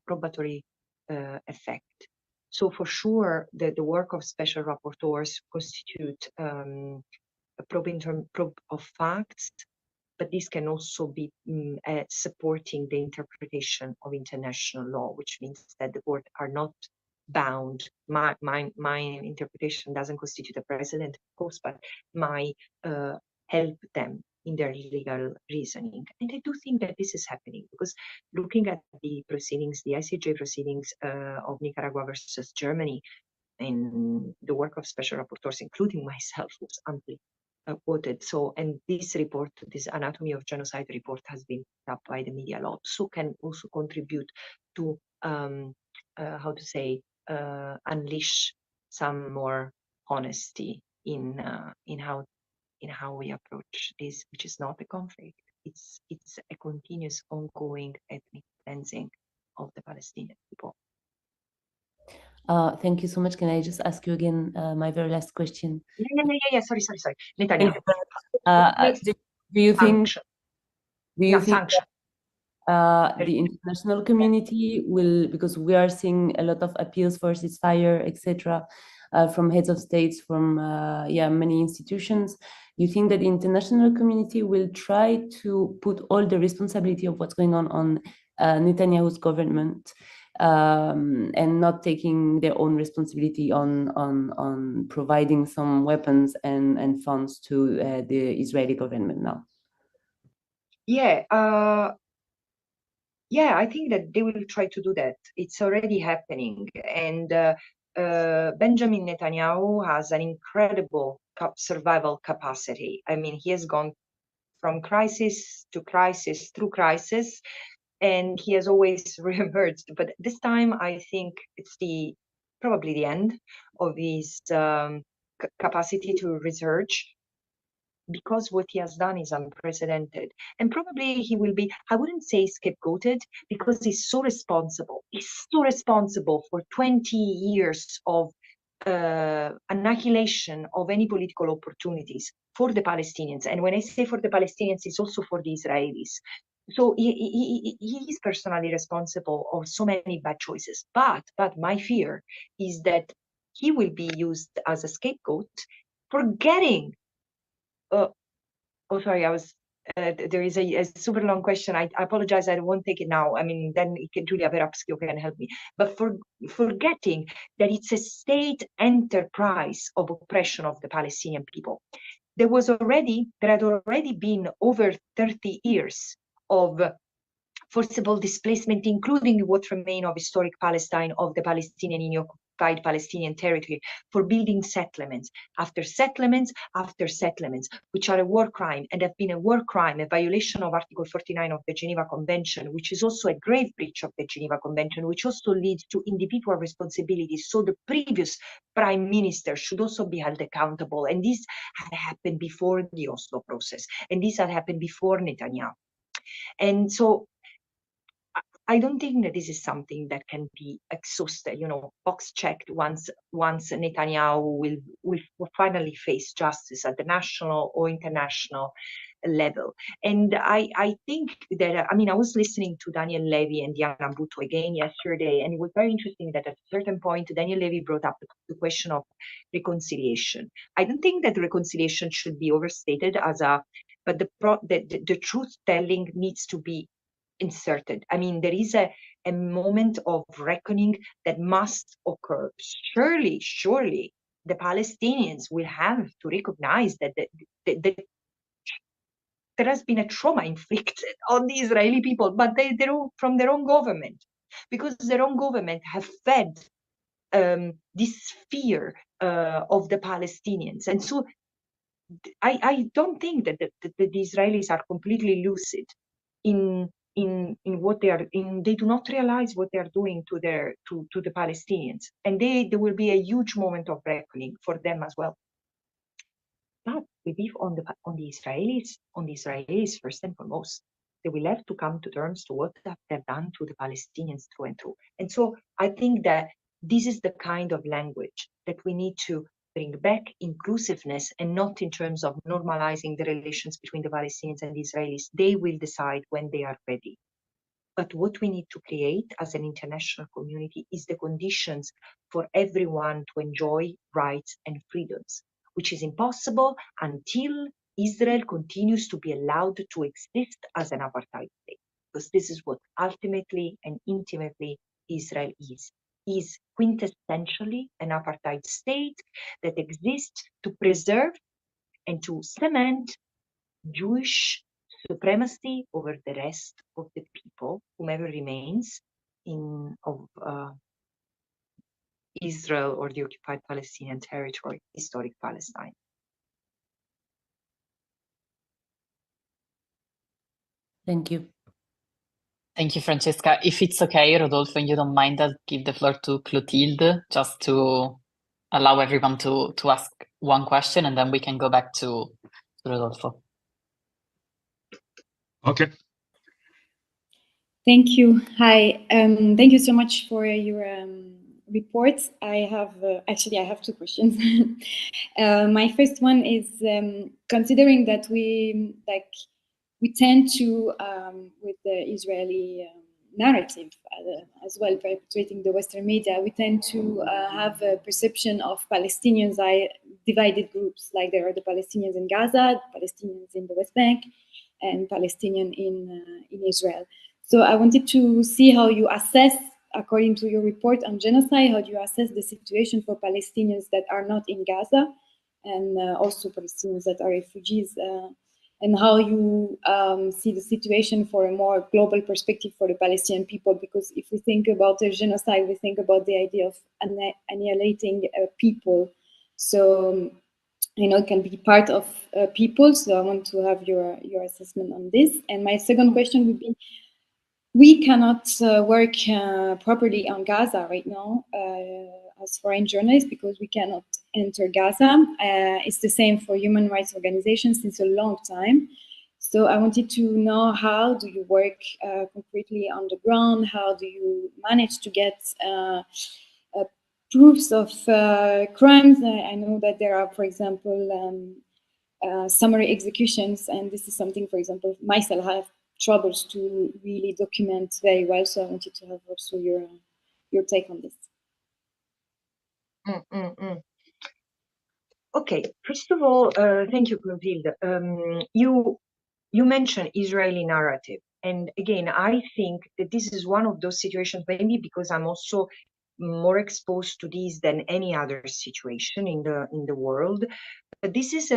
probatory effect. So for sure, the work of special rapporteurs constitute a probe of facts, but this can also be supporting the interpretation of international law, which means that the court are not bound. My interpretation doesn't constitute a precedent, of course, but might help them in their legal reasoning. And I do think that this is happening, because looking at the proceedings, the ICJ proceedings of Nicaragua versus Germany, and the work of special rapporteurs, including myself, was amply quoted. So, and this report, this Anatomy of Genocide report, has been picked up by the media a lot, so can also contribute to unleash some more honesty in how we approach this, which is not a conflict. It's a continuous, ongoing ethnic cleansing of the Palestinian people. Thank you so much. Can I just ask you again my very last question? Yeah. Sorry. Netanyahu. Do you think? Sanction. The international community will, because we are seeing a lot of appeals for ceasefire, etc., from heads of states, from many institutions. You think that the international community will try to put all the responsibility of what's going on Netanyahu's government, and not taking their own responsibility on providing some weapons and funds to the Israeli government now? Yeah, I think that they will try to do that. It's already happening. And Benjamin Netanyahu has an incredible survival capacity. I mean, he has gone from crisis to crisis through crisis, and he has always reemerged. But this time, I think it's probably the end of his capacity to research, because what he has done is unprecedented. And probably he will be, I wouldn't say scapegoated, because he's so responsible. He's so responsible for 20 years of annihilation of any political opportunities for the Palestinians. And when I say for the Palestinians, it's also for the Israelis. So he is personally responsible of so many bad choices. But my fear is that he will be used as a scapegoat, forgetting sorry, there is a super long question. I apologize, I won't take it now. I mean, then Julia, perhaps you can help me. But forgetting that it's a state enterprise of oppression of the Palestinian people. There had already been over 30 years of forcible displacement, including what remain of historic Palestine, of the Palestinian in occupied Palestinian territory, for building settlements after settlements after settlements, which are a war crime and have been a war crime, a violation of Article 49 of the Geneva Convention, which is also a grave breach of the Geneva Convention, which also leads to individual responsibilities. So the previous prime minister should also be held accountable. And this had happened before the Oslo process, and this had happened before Netanyahu. And so I don't think that this is something that can be exhausted, box checked once Netanyahu will finally face justice at the national or international level. And I think that, I was listening to Daniel Levy and Diana Butto again yesterday, and it was very interesting that at a certain point, Daniel Levy brought up the question of reconciliation. I don't think that reconciliation should be overstated but the truth telling needs to be inserted. There is a moment of reckoning that must occur. Surely the Palestinians will have to recognize that there has been a trauma inflicted on the Israeli people, but they're from their own government, because their own government have fed this fear of the Palestinians. And so I don't think that the Israelis are completely lucid in what they are in. They do not realize what they are doing to the Palestinians, and there will be a huge moment of reckoning for them as well. But we live on the Israelis first and foremost. They will have to come to terms to what they've done to the Palestinians through and through. And so I think that this is the kind of language that we need to bring back, inclusiveness, and not in terms of normalizing the relations between the Palestinians and the Israelis. They will decide when they are ready. But what we need to create as an international community is the conditions for everyone to enjoy rights and freedoms, which is impossible until Israel continues to be allowed to exist as an apartheid state. Because this is what ultimately and intimately Israel is quintessentially an apartheid state that exists to preserve and to cement Jewish supremacy over the rest of the people, whomever remains of Israel or the occupied Palestinian territory, historic Palestine. Thank you. Thank you, Francesca. If it's okay, Rodolfo, and you don't mind, I'll give the floor to Clotilde, just to allow everyone to ask one question, and then we can go back to Rodolfo. Okay. Thank you. Hi. Thank you so much for your report. I have I have two questions. My first one is considering that we we tend to, with the Israeli narrative as well, perpetuating the Western media, we tend to have a perception of Palestinians as divided groups, like there are the Palestinians in Gaza, Palestinians in the West Bank, and Palestinian in Israel. So I wanted to see how you assess, according to your report on genocide, how do you assess the situation for Palestinians that are not in Gaza, and also Palestinians that are refugees, and how you see the situation for a more global perspective for the Palestinian people. Because if we think about a genocide, we think about the idea of annihilating people. So, it can be part of people. So I want to have your assessment on this. And my second question would be, we cannot work properly on Gaza right now as foreign journalists because we cannot enter Gaza. It's the same for human rights organizations since a long time. So I wanted to know, how do you work concretely on the ground? How do you manage to get proofs of crimes? I know that there are, for example, summary executions, and this is something, for example, myself have troubles to really document very well. So I wanted to have also your take on this. Okay, first of all, thank you, Clotilde. You mentioned Israeli narrative, and again, I think that this is one of those situations, maybe because I'm also more exposed to this than any other situation in the world. But this is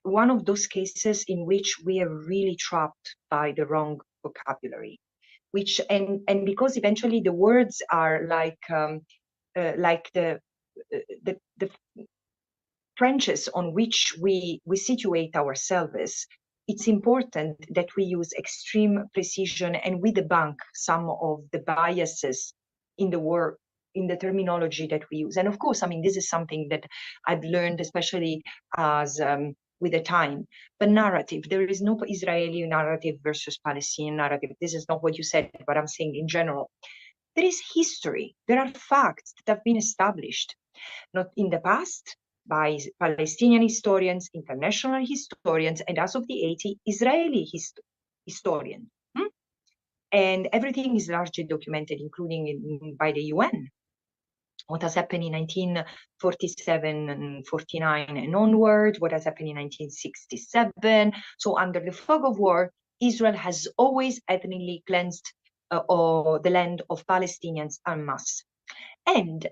one of those cases in which we are really trapped by the wrong vocabulary, and because eventually the words are like the trenches on which we situate ourselves. It's important that we use extreme precision and we debunk some of the biases in the word, in the terminology that we use. And of course, I mean, this is something that I've learned, especially as with the time. But narrative, there is no Israeli narrative versus Palestinian narrative. This is not what you said, but I'm saying in general. There is history. There are facts that have been established, not in the past, by Palestinian historians, international historians, and as of the 80s, Israeli historians. And everything is largely documented, including by the UN. What has happened in 1947 and 49 and onward, what has happened in 1967. So under the fog of war, Israel has always ethnically cleansed the land of Palestinians en masse. And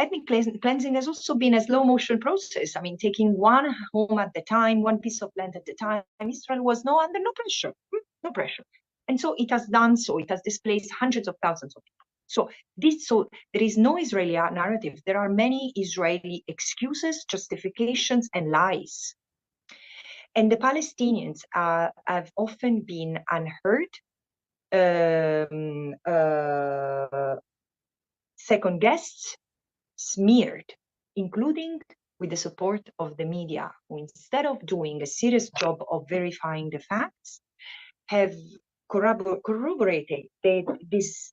ethnic cleansing has also been a slow motion process. I mean, taking one home at the time, one piece of land at the time. Israel was under no pressure, no pressure. And so it has done so. It has displaced hundreds of thousands of people. So there is no Israeli narrative. There are many Israeli excuses, justifications, and lies. And the Palestinians have often been unheard, second guessed, smeared, including with the support of the media, who instead of doing a serious job of verifying the facts, have corroborated this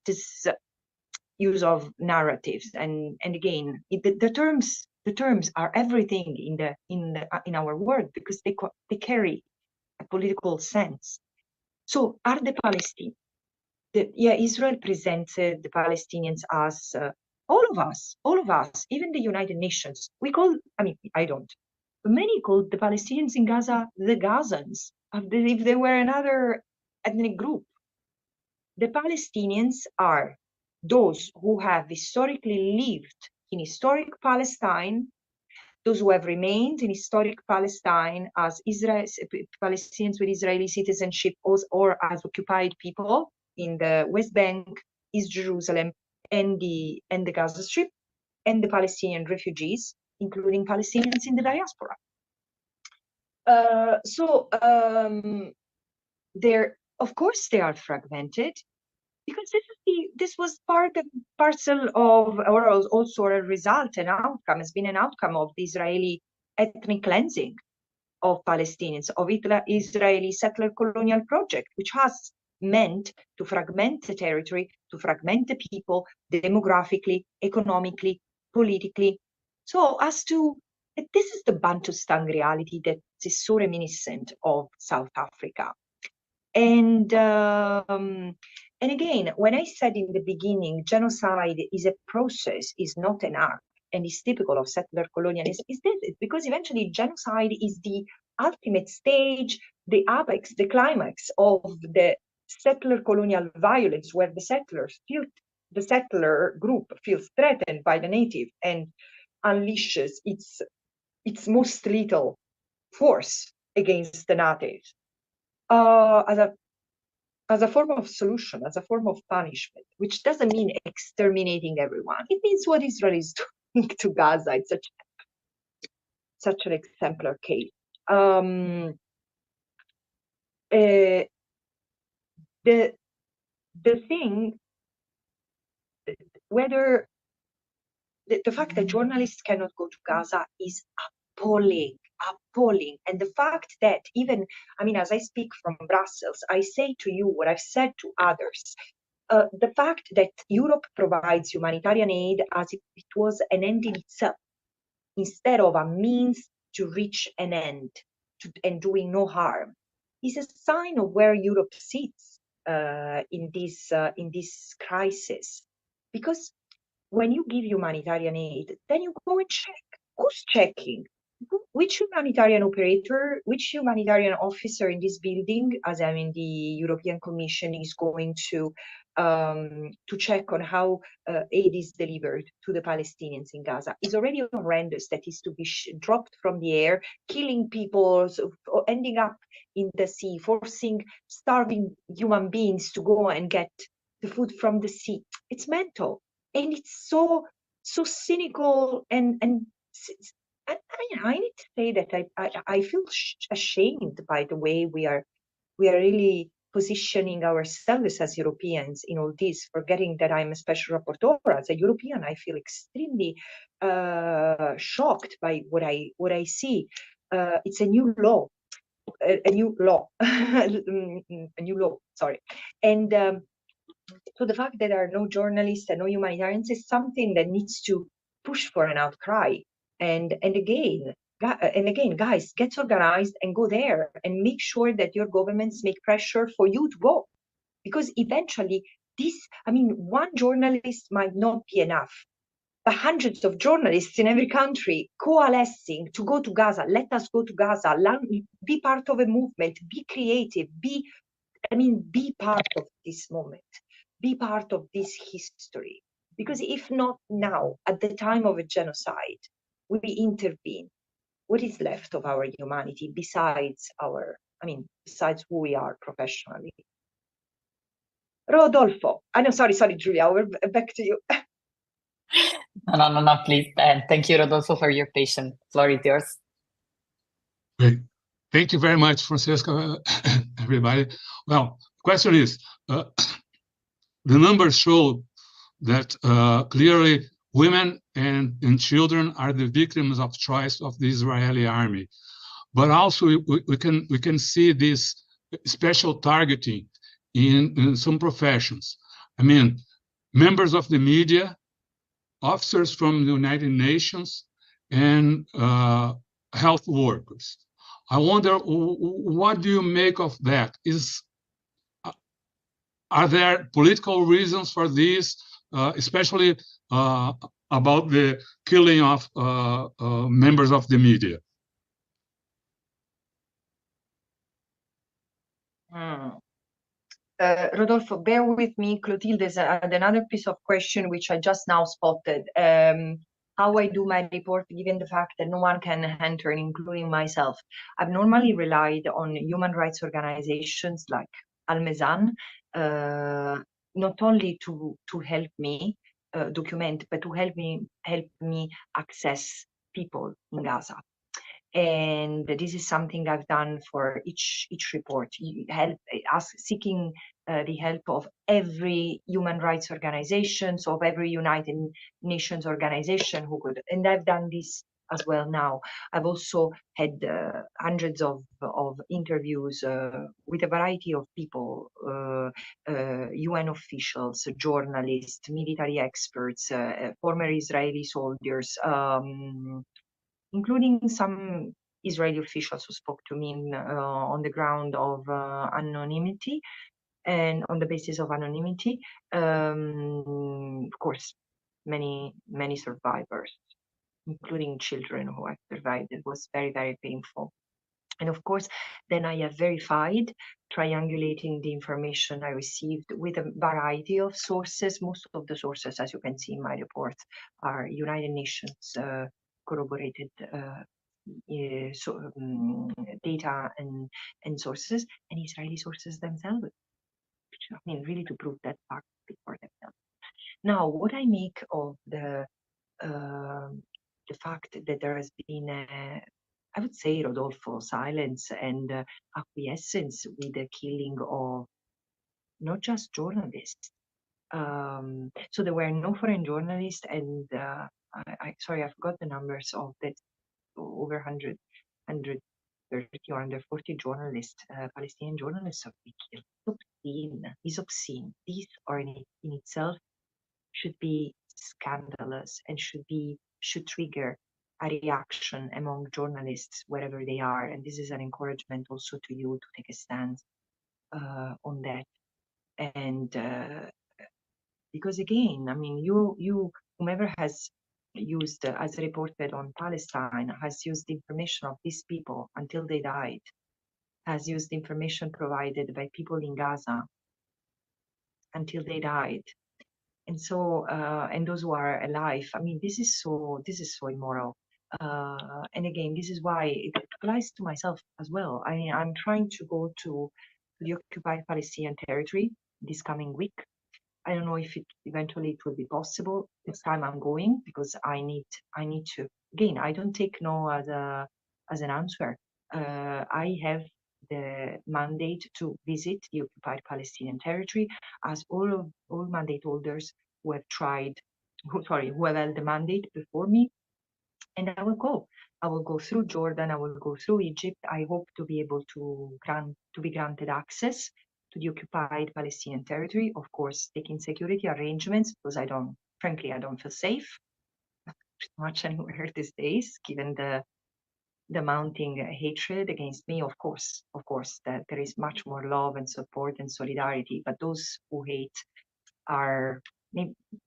use of narratives. And again, the terms are everything in our world, because they carry a political sense. So are the Palestinians? Israel presented the Palestinians as all of us, even the United Nations. I don't, but many called the Palestinians in Gaza the Gazans, as if they were another ethnic group. The Palestinians are those who have historically lived in historic Palestine, those who have remained in historic Palestine as Palestinians with Israeli citizenship, or as occupied people in the West Bank, East Jerusalem, and the Gaza Strip, and the Palestinian refugees, including Palestinians in the diaspora. Of course, they are fragmented, because this was part and parcel of, or also a result, an outcome, has been an outcome of the Israeli ethnic cleansing of Palestinians, of Israeli settler colonial project, which has meant to fragment the territory, to fragment the people, demographically, economically, politically, so as to this is the Bantustan reality that is so reminiscent of South Africa. And again, when I said in the beginning, genocide is a process, is not an act, and is typical of settler colonialism, is this because eventually genocide is the ultimate stage, the apex, the climax of the settler colonial violence, where the settler group feels threatened by the native and unleashes its most lethal force against the natives as a form of solution, as a form of punishment, which doesn't mean exterminating everyone. It means what Israel is doing to Gaza. It's such an exemplar case. The thing, whether the fact that journalists cannot go to Gaza is appalling. And the fact that even, I mean, as I speak from Brussels, I say to you what I've said to others. The fact that Europe provides humanitarian aid as if it was an end in itself, instead of a means to reach an end and doing no harm, is a sign of where Europe sits in this crisis. Because when you give humanitarian aid, then you go and check. Who's checking? Which humanitarian operator, which humanitarian officer in this building, as I'm in the European Commission, is going to check on how aid is delivered to the Palestinians in Gaza? It's already horrendous that is to be dropped from the air, killing people, ending up in the sea, forcing starving human beings to go and get the food from the sea. It's mental, and it's so cynical and I need to say that I feel ashamed by the way we are really positioning ourselves as Europeans in all this, forgetting that I'm a special rapporteur. As a European, I feel extremely shocked by what I see. It's a new law, a new law, sorry. And so the fact that there are no journalists and no humanitarians is something that needs to push for an outcry. And again, guys, get organized and go there and make sure that your governments make pressure for you to go. Because eventually one journalist might not be enough. But hundreds of journalists in every country coalescing to go to Gaza, let us go to Gaza, be part of a movement, be creative, be part of this moment, be part of this history. Because if not now, at the time of a genocide, we intervene, what is left of our humanity besides who we are professionally? Rodolfo, no, sorry, Giulia, we're back to you. No, please. And thank you, Rodolfo, for your patience. Floor is yours. Great. Thank you very much, Francesca, everybody. Well, the question is, the numbers show that clearly women and children are the victims of choice of the Israeli army. But also we can see this special targeting in some professions. I mean, members of the media, officers from the United Nations, and health workers. I wonder, what do you make of that? Are there political reasons for this, especially about the killing of members of the media? Rodolfo, bear with me. Clotilde, there's another piece of question which I just now spotted. How I do my report, given the fact that no one can enter, including myself. I've normally relied on human rights organizations like Mezan, not only to help me document, but to help me access people in Gaza. And this is something I've done for each report, seeking the help of every human rights organization, of every United Nations organization who could. And I've done this as well now. I've also had hundreds of interviews with a variety of people, UN officials, journalists, military experts, former Israeli soldiers, including some Israeli officials who spoke to me on the ground of anonymity and on the basis of anonymity. Of course, many survivors, including children who have survived. It was very, very painful. And of course, then I have verified, triangulating the information I received with a variety of sources. Most of the sources, as you can see in my report, are United Nations corroborated data and sources, and Israeli sources themselves. I mean, really to prove that fact before themselves. Now, what I make of the fact that there has been I would say, Rodolfo, silence and acquiescence with the killing of not just journalists. So there were no foreign journalists, and sorry, I forgot the numbers of that. Over 130 or 140 journalists, Palestinian journalists, have been killed. It's obscene. These are in itself should be scandalous and should trigger a reaction among journalists wherever they are, and this is an encouragement also to you to take a stand on that. And because again, I mean, you whomever has used, as reported on Palestine, has used information of these people until they died, has used information provided by people in Gaza until they died. And so, and those who are alive, I mean, this is so immoral. And again, this is why it applies to myself as well. I mean, I'm trying to go to the occupied Palestinian territory this coming week. I don't know if eventually it will be possible. This time I'm going because I need to. Again, I don't take no as an answer. I have the mandate to visit the occupied Palestinian territory, as all mandate holders who have who have held the mandate before me, and I will go. I will go through Jordan. I will go through Egypt. I hope to be able to be granted access to the occupied Palestinian territory. Of course, taking security arrangements because frankly, I don't feel safe pretty much anywhere these days, given the mounting hatred against me. Of course, that there is much more love and support and solidarity, but those who hate are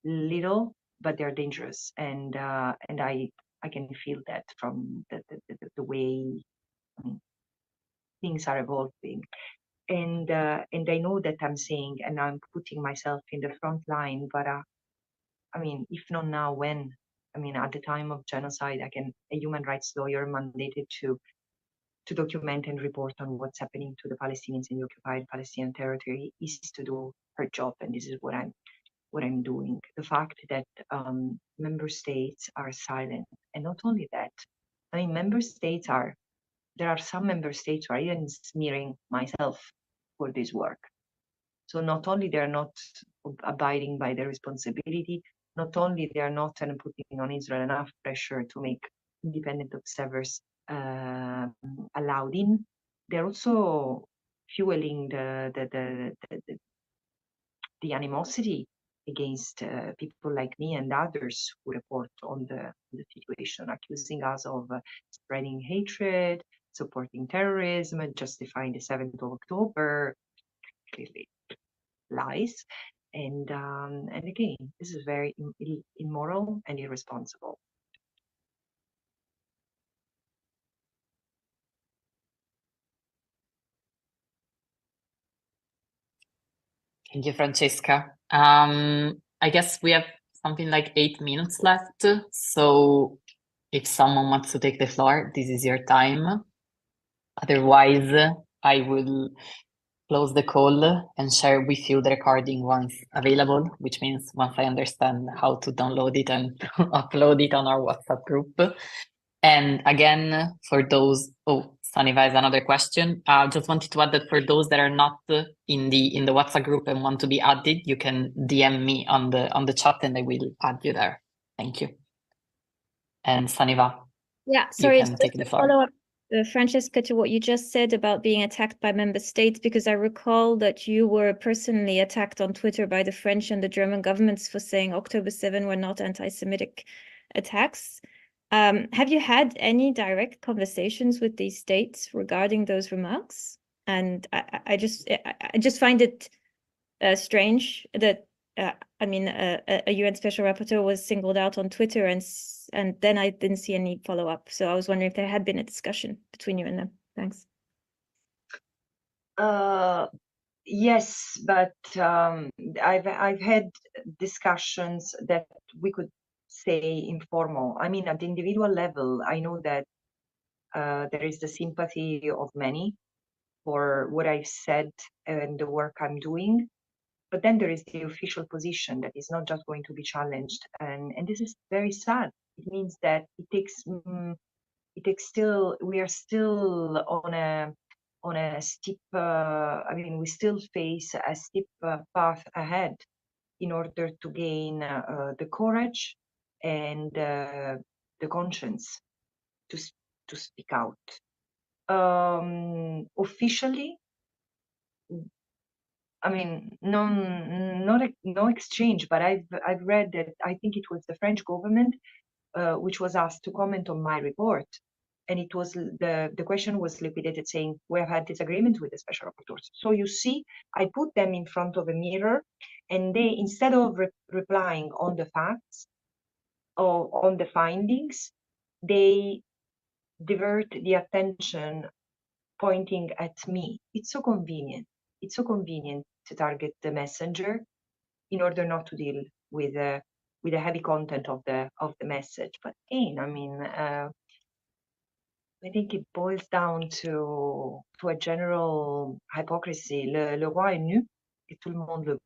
little, but they're dangerous, and I can feel that from the way things are evolving, and I know that I'm saying, and I'm putting myself in the front line, but I mean, if not now, when? I mean, at the time of genocide, a human rights lawyer mandated to document and report on what's happening to the Palestinians in the occupied Palestinian territory is to do her job, and this is what I'm doing. The fact that member states are silent, and not only that, I mean, there are some member states who are even smearing myself for this work. So not only they're not abiding by their responsibility, not only they are not putting on Israel enough pressure to make independent observers allowed in, they're also fueling the animosity against people like me and others who report on the situation, accusing us of spreading hatred, supporting terrorism, and justifying the 7th of October. Clearly lies. And again, this is very immoral and irresponsible. Thank you, Francesca. I guess we have something like 8 minutes left. So if someone wants to take the floor, this is your time. Otherwise, I will close the call and share with you the recording once available, which means once I understand how to download it and upload it on our WhatsApp group. And again, for those, Saniva has another question. Just wanted to add that for those that are not in the WhatsApp group and want to be added, you can DM me on the chat and I will add you there. Thank you. And Saniva, yeah, sorry, you can take the floor. Follow up, Francesca, to what you just said about being attacked by member states, because I recall that you were personally attacked on Twitter by the French and the German governments for saying October 7 were not anti-Semitic attacks. Have you had any direct conversations with these states regarding those remarks? And I just find it strange that I mean a UN special rapporteur was singled out on Twitter, and then I didn't see any follow-up. So I was wondering if there had been a discussion between you and them. Thanks. Yes, but I've had discussions that we could say informal. I mean, at the individual level, I know that there is the sympathy of many for what I've said and the work I'm doing. But then there is the official position that is not just going to be challenged, and this is very sad. It means that it takes still, we are still on a steep. I mean, we still face a steep path ahead in order to gain the courage and the conscience to speak out. Officially, I mean, no exchange, but I've read that I think it was the French government which was asked to comment on my report, and it was the question was liquidated saying we have had disagreements with the special rapporteurs. So you see, I put them in front of a mirror, and they, instead of replying on the facts or on the findings, they divert the attention pointing at me. It's so convenient. It's so convenient to target the messenger in order not to deal with the heavy content of the message. But again, I mean, I think it boils down to a general hypocrisy. Le roi est nu et tout le monde le